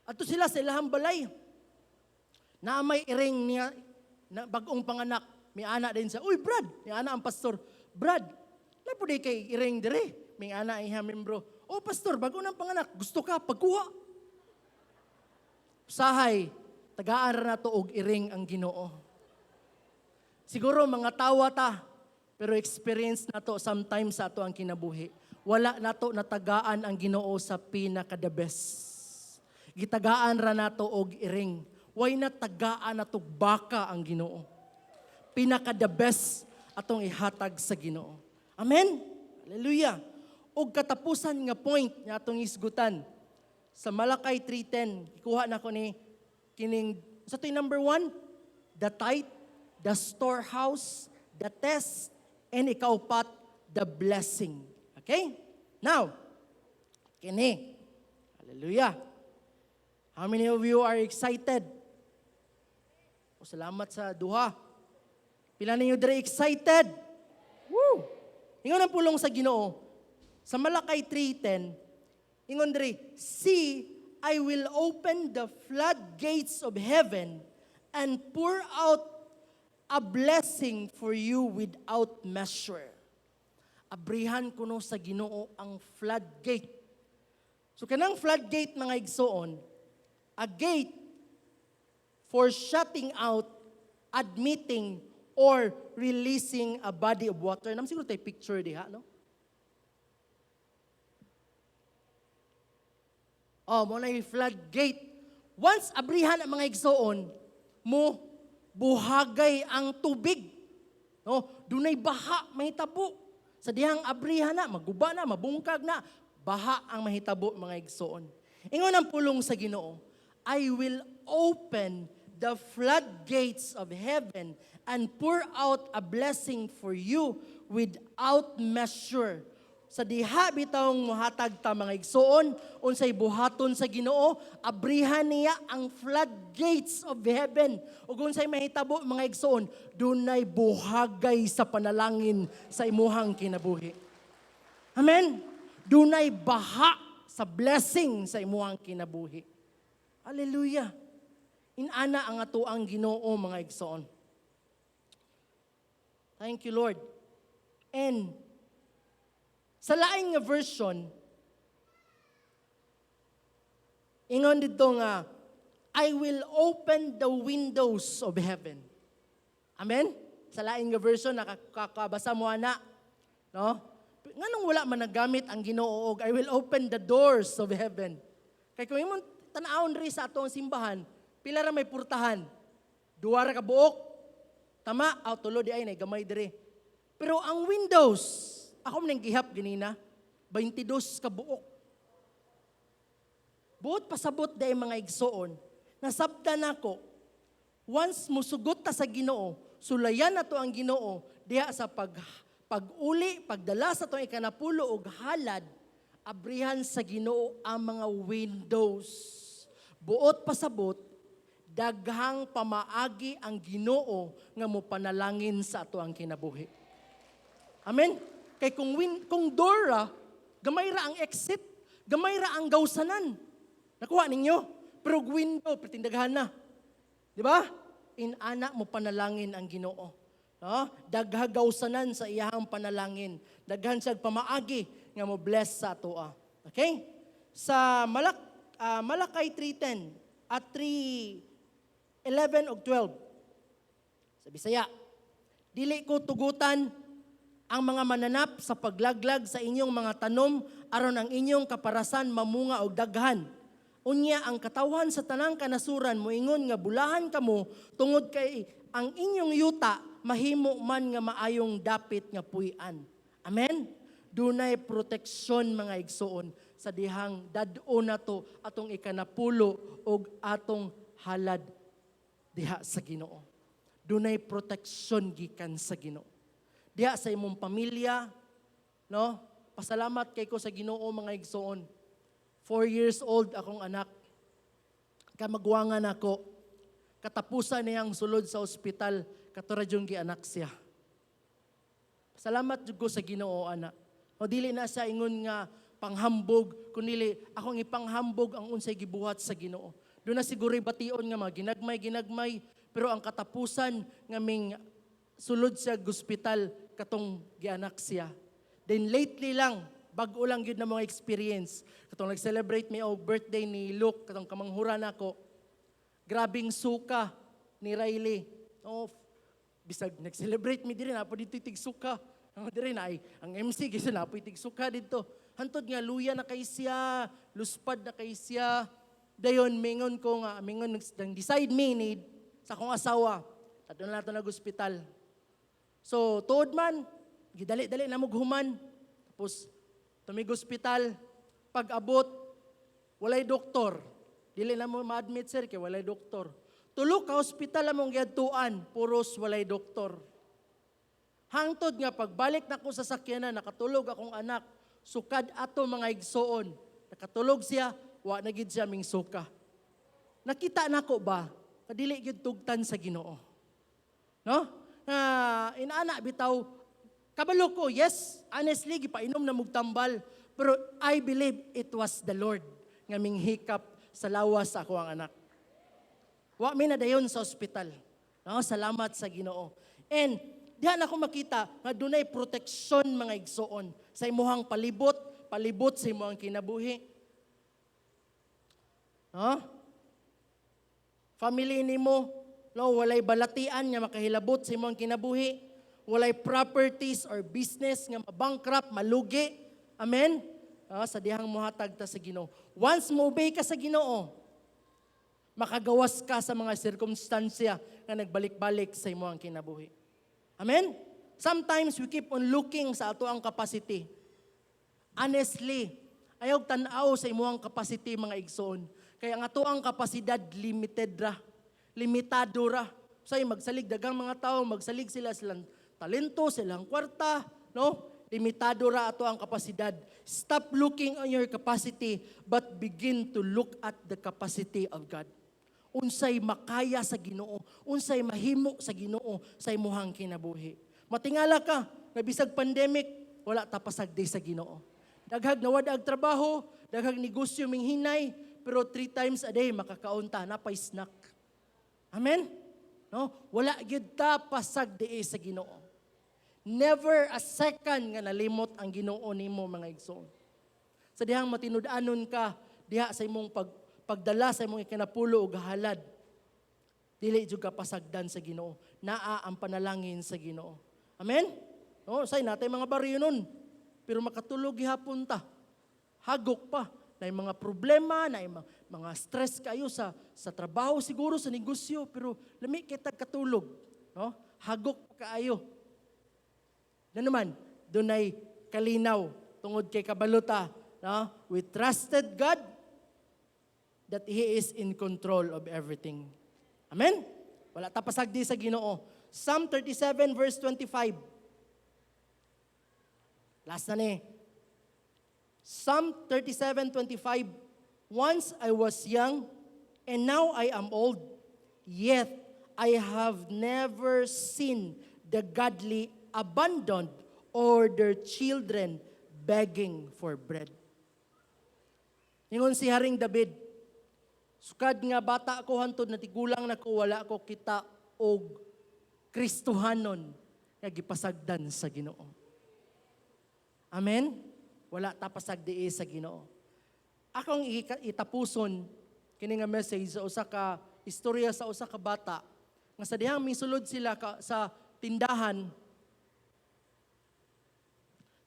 Ato sila sa ilahang balay. Na may iring niya na bagong panganak, may anak din sa, uy Brad, may anak ang pastor. Brad, lapo di kay iring dire. May anak iha membro. Oh pastor, bago nang panganak, gusto ka pagkuha. Sahay, tagaan ra nato og iring ang Ginoo. Siguro mga tawa ta, pero experience nato sometimes sa ato ang kinabuhi. Wala nato natagaan ang Ginoo sa pinaka-the best. Gitagaan ra nato og iring. Why na tagaan nato baka ang Ginoo? Pinaka-the best atong ihatag sa Ginoo. Amen? Hallelujah. Og katapusan nga point nga atong isgutan. Sa Malakay 3:10, ikuha na ko ni kining, sa ito number 1, the tithe, the storehouse, the test, and ikaupat, the blessing. Okay? Now, kini. Hallelujah. How many of you are excited? O salamat sa duha. Pila ninyo diri excited? Woo! Ingon ang pulong sa Ginoo. Sa Malakay 3:10, ingon diri, see, I will open the floodgates of heaven and pour out a blessing for you without measure. Abrihan kuno sa Ginoo ang floodgate. So kanang floodgate mga igsoon, a gate for shutting out, admitting, or releasing a body of water. Nam siguro tayo picture diha, no? Mo na yung floodgate. Once abrihan ang mga igsoon, mo buhagay ang tubig. No? Dunay baha, mahitabo. Sa dihang abrihan na, maguba na, mabungkag na, baha ang mahitabo mga igsoon. Ingon ang pulong sa Ginoo, I will open the floodgates of heaven and pour out a blessing for you without measure. Sa diha bitawng mohatag ta mga igsoon, unsay buhaton sa Ginoo, abrihan niya ang floodgates of heaven. Ug unsay mahitabo mga igsoon, dunay buhagay sa panalangin sa imuhang kinabuhi. Amen. Dunay baha sa blessing sa imuhang kinabuhi. Hallelujah. Inana ang atoang Ginoo mga igsoon. Thank you Lord. And sa laing nga version, ingon dito nga, I will open the windows of heaven. Amen? Sa laing nga version, nakakabasa mo na. No? Nganong wala man nagamit ang Ginoo og I will open the doors of heaven. Kaya kung imong tanawon ri sa atong simbahan, pila ra may purtahan. Duwa ra ka buok. Tama, tulo di ay nay gamay diri. Pero ang windows, ako man gihap ganina, 22 ka buok. Buot pasabot day mga igsoon, nasabdan ako, once musugot ta sa Ginoo, sulayan na to ang Ginoo, diha sa pag-uli, pagdala sa itong ikanapulo og halad, abrihan sa Ginoo ang mga windows. Buot pasabot, daghang pamaagi ang Ginoo nga mo panalangin sa ato ang kinabuhi. Amen? Kay kung door ra, gamay ra ang exit, gamay ra ang gawsanan. Nakuha ninyo? Pero window, pretindaghan na. Di ba? Inana mo panalangin ang Ginoo. No? Daghagawsanan sa iyahang panalangin. Daghan siya pamaagi nga mo bless sa atoa. Okay? Sa Malakay 3:10 at 3:11 ug 12. Sa Bisaya, dili ko tugutan ang mga mananap sa paglaglag sa inyong mga tanom aron ang inyong kaparasan mamunga og daghan. Unya ang katawan sa tanang kanasuran moingon nga bulahan kamo tungod kay ang inyong yuta mahimo man nga maayong dapit nga puy-an. Amen. Dunay proteksyon mga igsoon sa dihang dad-o nato atong ikanapulo og atong halad diha sa Ginoo. Dunay proteksyon gikan sa Ginoo. Diha sa imong pamilya, no? pasalamat kay ko sa Ginoo mga igsoon. 4 years old akong anak. Kamagwangan ako. Katapusan niyang sulod sa ospital, katura yung gianak siya. Salamat jud ko sa Ginoo ana. O dili na sa ingon nga panghambog, kunili akong ipanghambog ang unsay gibuhat sa Ginoo. Doon na siguro bation nga mga ginagmay, pero ang katapusan nga ming sulod sa ospital katong gianak siya. Then lately lang, bago lang yun na mga experience. Katong nag-celebrate mi og birthday ni Luke, katong kamanghuran ako. Grabing suka ni Riley. Oh, bisag nag-celebrate mi diri na po dito tigsuka. Ang diri na ay ang MC gisa na po tigsuka dito. Hantod nga luya na kay siya, luspad na kay siya. Dayon mingon ko nga mingon nang decide me need sa akong asawa. Adto na nato nag-ospital. So tuod man gidali-dali na mughuman. Tapos tumig ospital, pag-abot walay doktor. Dili na mo ma-admit sir kay walay doktor. Tulo ka ospital among giadtuan, puros walay doktor. Hangtod nga pagbalik na ko sa sakyanan, nakatulog akong anak, sukad ato mga igsoon. Nakatulog siya, wa na gid siya ming suka. Nakita nako ba? Kadili gyud tugtan sa Ginoo. No? Inaana bitaw kabalo ko, yes, honestly gipainom na mugtambal, pero I believe it was the Lord nga ming hikap sa lawas sa ako ang anak. Wa mi na dayon sa ospital. No, salamat sa Ginoo. And diha na ako makita nga dunay proteksyon mga igsoon sa imuhang palibot sa imuhang kinabuhi. No? Family nimo, no, walay balatian nga makahilabot sa imuhang kinabuhi, walay properties or business nga mabankrupt, malugi. Amen? Sa dihang muhatag ta sa Ginoo. Once mo obey ka sa Ginoo, makagawas ka sa mga sirkumstansya na nagbalik-balik sa imuhang kinabuhi. Amen? Sometimes we keep on looking sa ato ang capacity. Honestly, ayaw tanaw sa imuhang capacity mga igsoon. Kaya ang ato ang kapasidad limited ra. Limitado ra. Say magsalig dagang mga tao, magsalig sila silang talento, silang kwarta, no? Limitado ra ato ang kapasidad. Stop looking on your capacity but begin to look at the capacity of God. Unsay makaya sa Ginoo, unsay mahimo sa Ginoo sa imuhang kinabuhi. Matingala ka, nabisag pandemic, wala ta pasagdi sa Ginoo. Daghag nawad ag trabaho, daghag negosyo ming hinay, pero 3 times a day makakaunta na pa snack. Amen? No? Wala gyud ta pasagdi sa Ginoo. Never a second nga nalimot ang Ginoo nimo mga igsoon. Sa dihang matinud-anon ka diha sa imong pagdala sa imong ikanapulo ug halad. Dili jud ka pasagdan sa Ginoo. Naa ang panalangin sa Ginoo. Amen? No, say natay mga baryo nun. Pero makatulog gihapon ta. Hagok pa na mga problema, na mga stress kayo sa trabaho siguro sa negosyo, pero lami kita katulog, no? Hagok kaayo. Na naman, dunay kalinaw tungod kay kabaluta, no? We trusted God that He is in control of everything. Amen? Wala ta pasagdi sa Ginoo. Psalm 37 verse 25. Last na ni. Psalm 37:25. Once I was young, and now I am old, yet I have never seen the godly abandoned or their children begging for bread. Ingon si Haring David, sukad nga bata ko hantod na tigulang na ko, wala ko kita og Kristohanon nga gipasagdan sa Ginoo. Amen? Wala tapasagdi sa Ginoo. Akong itapuson kini nga message sa usa ka istorya sa usa ka bata nga sa dihang misulod sila sa tindahan.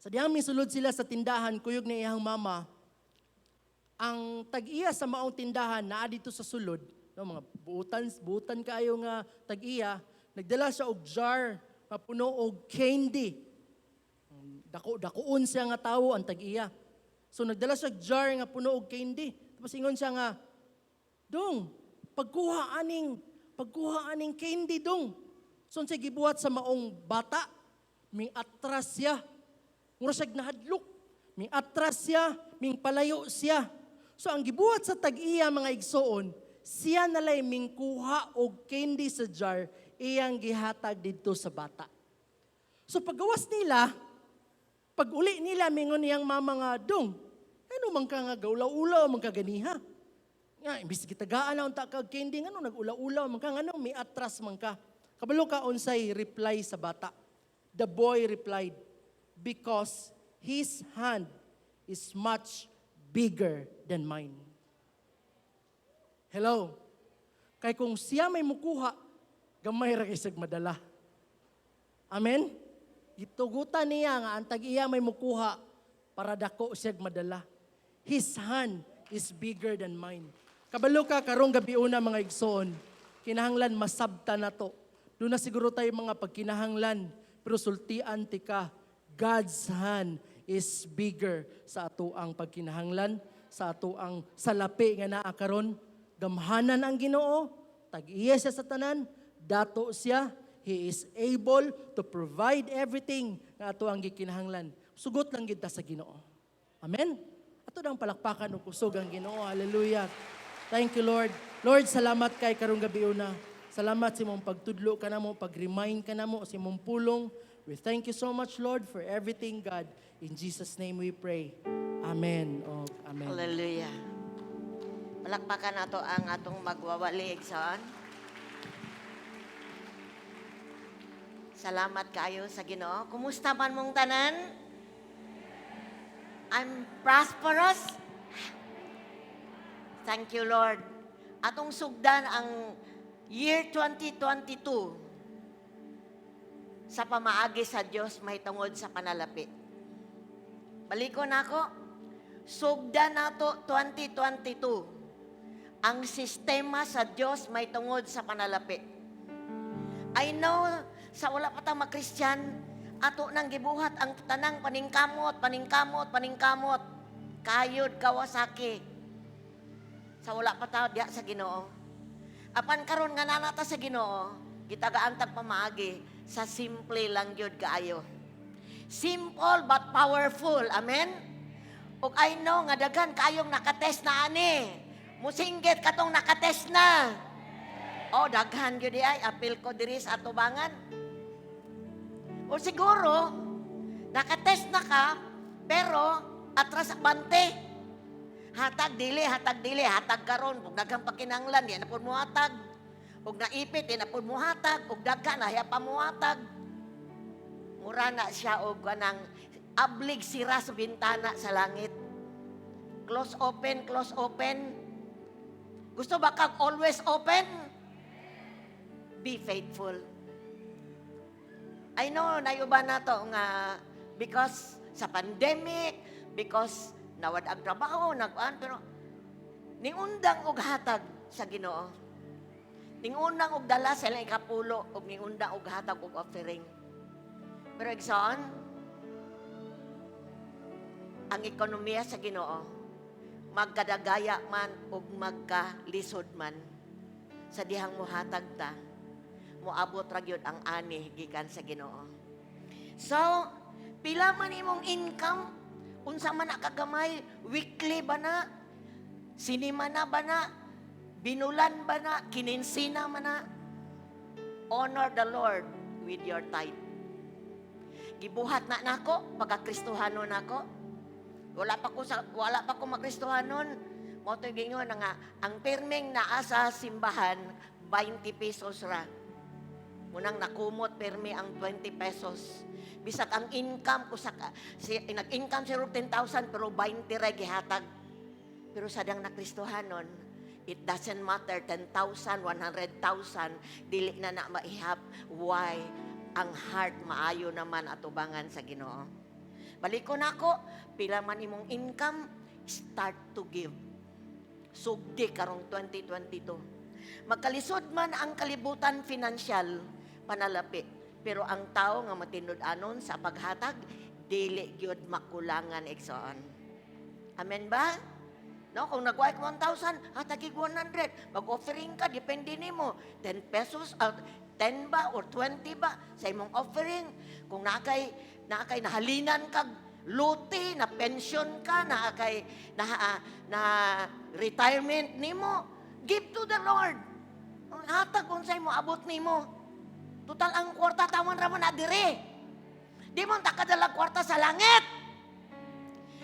Sa dihang misulod sila sa tindahan, kuyog ni iyang mama, ang tag-iya sa maong tindahan naa dito sa sulod, no, mga buutan kaayo nga tag-iya, nagdala siya og jar mapuno og candy. Dakuon siya nga tawo ang tag-iya. So nagdala siya jar nga puno og candy. Tapos ingon siya nga, "Dong, pagkuha aning candy dong." So siya gibuhat sa maong bata, ming atras siya. Mura siya nahadlok. Ming atras siya, ming palayo siya. So ang gibuhat sa tag-iya mga igsoon, siya nalay ming kuha og candy sa jar, iyang gihatag didto sa bata. So paggawas nila, pag uli nila mingon niyang mama nga, dong, ano man ka nga gaulaw-ulaw man ka ganiha. Nga, imbis gitagaan na unta kag candy, ano nag-ulaw-ulaw man ka, ano may atras man ka. Kabalo ka unsay reply sa bata. The boy replied, because his hand is much bigger than mine. Hello? Kay kung siya may mukuha, gamay ra kay madala. Amen? Gitugutan niya nga antag iya may mukuha para dako siya madala. His hand is bigger than mine. Kabalo ka karong gabi una mga igsoon, kinahanglan masabta na to. Doon na siguro tayo mga pagkinahanglan, pero sultian ti ka, God's hand is bigger sa ato ang pagkinahanglan, sa ato ang salapi nga naa karon. Gamhanan ang Ginoo, tag-iya siya sa tanan, dato siya, He is able to provide everything nga ato ang gikinahanglan. Sugot lang gid ta sa Ginoo. Amen? Ato dang palakpakan ug kusog ang Ginoo. Hallelujah. Thank you, Lord. Lord, salamat kay karong gabi una. Salamat sa imong pagtudlo ka namo, pag-remind ka namo sa imong pulong. We thank you so much, Lord, for everything, God. In Jesus' name we pray. Amen. Oh, amen. Hallelujah. Palakpakan nato ang atong magwawali, igsoon. Salamat kayo sa Ginoo. Kumusta man mong tanan? I'm prosperous. Thank you, Lord. Atong sugdan ang year 2022 sa pamaagi sa Dios may tungod sa panalapi. Balikon ako, sugdan nato 2022 ang sistema sa Dios may tungod sa panalapi. I know sa wala pa ta mag-Christian, ato nang gibuhat ang tanang paningkamot. Kayod Kawasaki. Sa wala pa ta diya sa Ginoo. Apan karon nga nanata sa Ginoo, gitagaan tag pamaagi sa simple lang gyud kaayo. Simple but powerful. Amen. Ug I know nga daghan kayong nakatest na ani. Musinggit katong nakatest na. O daghan gyud di ay apil ko diri sa atubangan. O siguro nakatest na ka pero atras bante. Hatag dili, hatag karon. Kung daghang pakinanglan, di na po mo hatag. Kung naipit, di na po mo hatag. Kung daghan, nahiya pa mo hatag. Mura na siya o kanang ablig sira sa bintana sa langit. Close open, close open. Gusto ba kag always open? Be faithful. I know, nayuba na to nga because sa pandemic, because nawad ang trabaho, nag-an, pero ningundang og hatag sa Ginoo. Ningundang og dala sa ilang ikapulo, og ningundang og hatag og offering. Pero igsoon, ang ekonomiya sa Ginoo, magkadagaya man og magkalisod man, sa dihang muhatag ta, moabot ra gyud ang ani gikan sa Ginoo. So, pila man imong income, unsa man na kagamay, weekly ba na, sinima na ba na, binulan ba na, kininsina man na, honor the Lord with your tithe. Gibuhat na nako, pagkakristohanon nako. Wala pa ko makristohanon. Mo to gingon nga ang pirming naa sa simbahan 20 pesos ra. Munang nakumot pirmi ang 20 pesos. Bisag ang income ko nag-income si 10,000 pero 20 ra gihatag. Pero sa dang nakristohanon, it doesn't matter 10,000, 100,000 dili na maihap. Why? Ang heart maayo naman atubangan sa Ginoo. Balikon ako, pila man imong income, start to give. Sugdi karong 2022. Magkalisod man ang kalibutan financial, panalapi. Pero ang tao nga matinud-anon sa paghatag, dili gyud makulangan igsoon. Amen ba? No, kung nagway ka 1,000, hatagig 100. Mag-offering ka, depende nimo. 10 pesos, 10 ba or 20 ba sa imong offering. Kung nakay nahalinan kag luti, na pension ka, na retirement nimo, give to the Lord. Ang hatag unsay mo abot nimo. Total ang kwarta tawon ra man adire. Di mo takadala kwarta sa langit.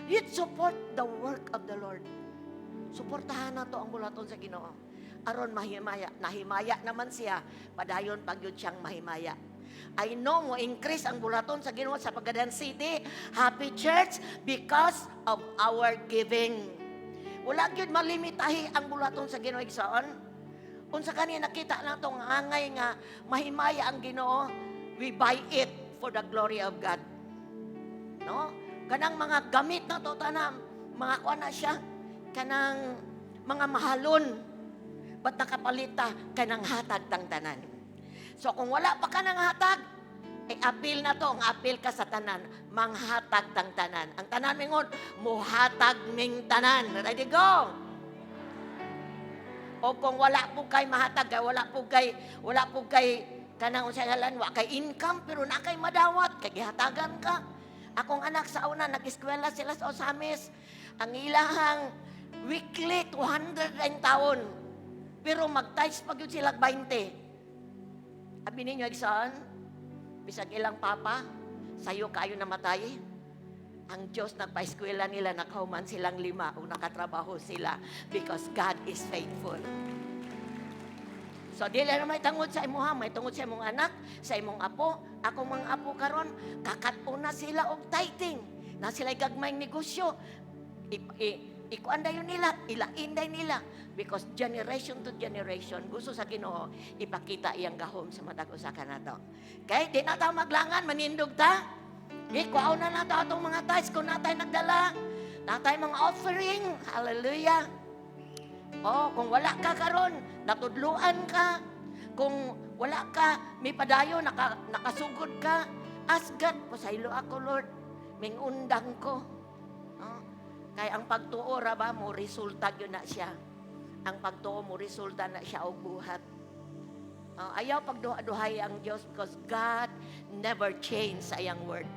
It support the work of the Lord. Suportahan na to ang bulaton sa Ginoo. Aron nahimaya naman siya, padayon pagyud siyang mahimaya. I know mo increase ang bulaton sa Ginoo sa Pagadan City, Happy Church, because of our giving. Wala gyud malimitahi ang bulaton sa Ginoo igsoon. Unsa kani nakita nato nga angay nga mahimaya ang Ginoo, we buy it for the glory of God. No? Kanang mga gamit na to tanam, mga kuan na siya, kanang mga mahalon, ba't nakapalita kanang hatag tang tanan. So kung wala pa ka ng hatag, appeal na to, ang appeal ka sa tanan, manghatag tang tanan. Ang tanan mingon, muhatag ming tanan. Ready, go! O kung wala po kay mahatag, wala po kay kanang unsay ngalan, wa kay income, pero na kay madawat, kay gihatagan ka. Akong anak sa una, nag-eskwela sila sa Osamis, ang ilahang weekly 200 ang taon. Pero mag-times pag yun sila 20. Abi ninyo, saan? Bisag ilang papa, sayo kayo namatay. Ang Diyos nagpa-eskwela nila, nakahuman silang 5 o nakatrabaho sila because God is faithful. So, di lang may tungod sa imuha, may tungod sa imong anak, sa imong apo. Akong mga apo karon, kakatuna sila og tithing. Na sila gagmayng negosyo. Ikuanday yun nila, ilainday nila. Because generation to generation, gusto sa Ginoo, ipakita iyang gahom sa matag usa ka nato. Okay? Di na tayo maglangan, manindog ta. Ikuaw na nato atong mga tithes kung natay nagdala. Natay mga offering. Hallelujah. Oh, kung wala ka karon, natudluan ka. Kung wala ka, may padayo, nakasugod ka. Ask God, pasaylo ako, Lord. Mingundang ko. Oh, kaya ang pagtuo, ba, mo resulta yun na siya. Ang pagtuo mo, resulta na siya og buhat. Ayaw pagduha-duhay ang Diyos because God never change sa iyang word.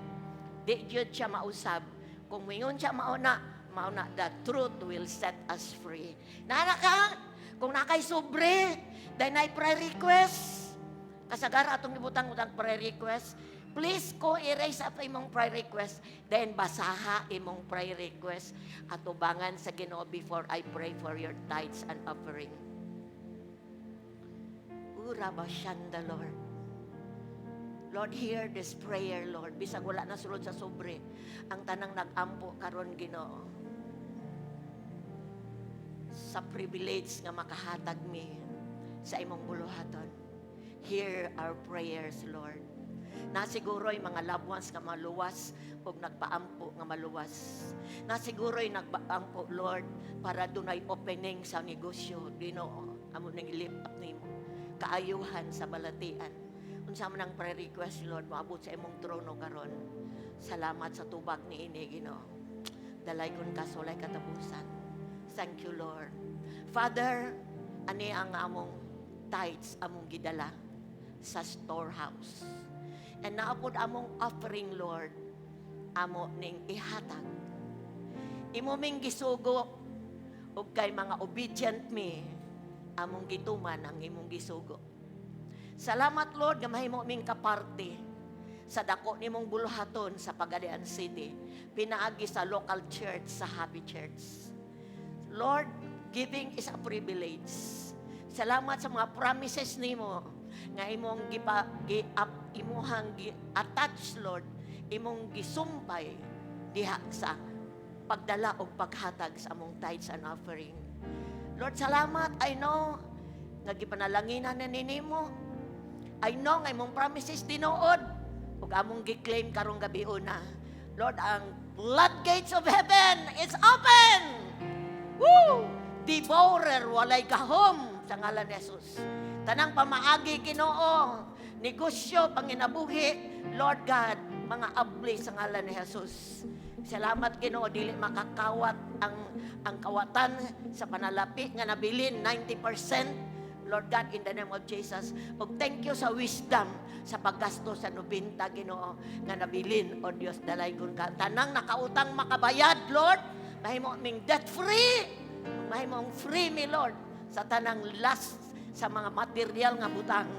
Di yun siya mausab. Kung mingon siya mauna, the truth will set us free. Nana ka, kung nakay sobre, dahil na prayer request, kasagara atong ibutang-utang prayer request, please ko erase up imong prayer request, then basaha imong prayer request at ubangan sa Ginoo before I pray for your tithes and offering. Urabashanda, Lord. Lord, hear this prayer, Lord. Bisag wala na sulod sa sobre, ang tanang nag-ampo karon Ginoo. Sa privilege nga makahatag mi sa imong buluhaton. Hear our prayers, Lord. Nasiguro'y mga loved ones nga maluwas o nagpaampo nga maluwas. Nasiguro'y nagpaampo, Lord, para dunay opening sa negosyo. Ginoo, amo nang lift up nimo. Kaayuhan sa balatian. Unsa man ang prayer request, Lord, maabot sa imong trono karon. Salamat sa tubag ni ini, Ginoo. Dalay kun kasulay katapusan. Thank you, Lord. Father, ani ang among tithes among gidala sa storehouse. And naapod among offering, Lord, amo ning ihatag. Imo ming gisugo ug kay mga obedient me, among gituman ang imong gisugo. Salamat, Lord, nga mahimo ming kaparte sa dako nimong buluhaton sa Pagadian City, pinaagi sa local church, sa Happy Church. Lord, giving is a privilege. Salamat sa mga promises nimo nga imong imuhang attach, Lord, imong gisumpay diha sa pagdala o paghatag sa among tithes and offering. Lord, salamat. I know nga gipanalanginan na ninimo. I know nga imong promises tinuod ug among gi-claim karong gabi una. Lord, ang floodgates of heaven is open. Woo! Devourer walay gahom sa ngalan ni Jesus. Tanang pamaagi, Ginoo, negosyo, panginabuhi, Lord God, mga abli sa ngalan ni Jesus. Salamat, Ginoo, dili makakawat ang kawatan sa panalapi nga nabilin 90%. Lord God, in the name of Jesus. Og thank you sa wisdom sa paggasto sa 90, Ginoo, nga nabilin, o Dios, dalaygon ka. Tanang nakautang makabayad, Lord. Mahimo ming debt free. Mahimong free me, Lord, sa tanang last sa mga material nga butang.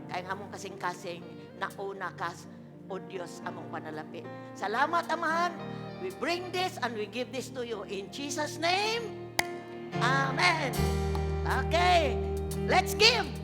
Kaya nga mong kasing-kasing nauna kas, o Dios, among panalapi. Salamat, Amahan. We bring this and we give this to you in Jesus' name. Amen. Okay, let's give.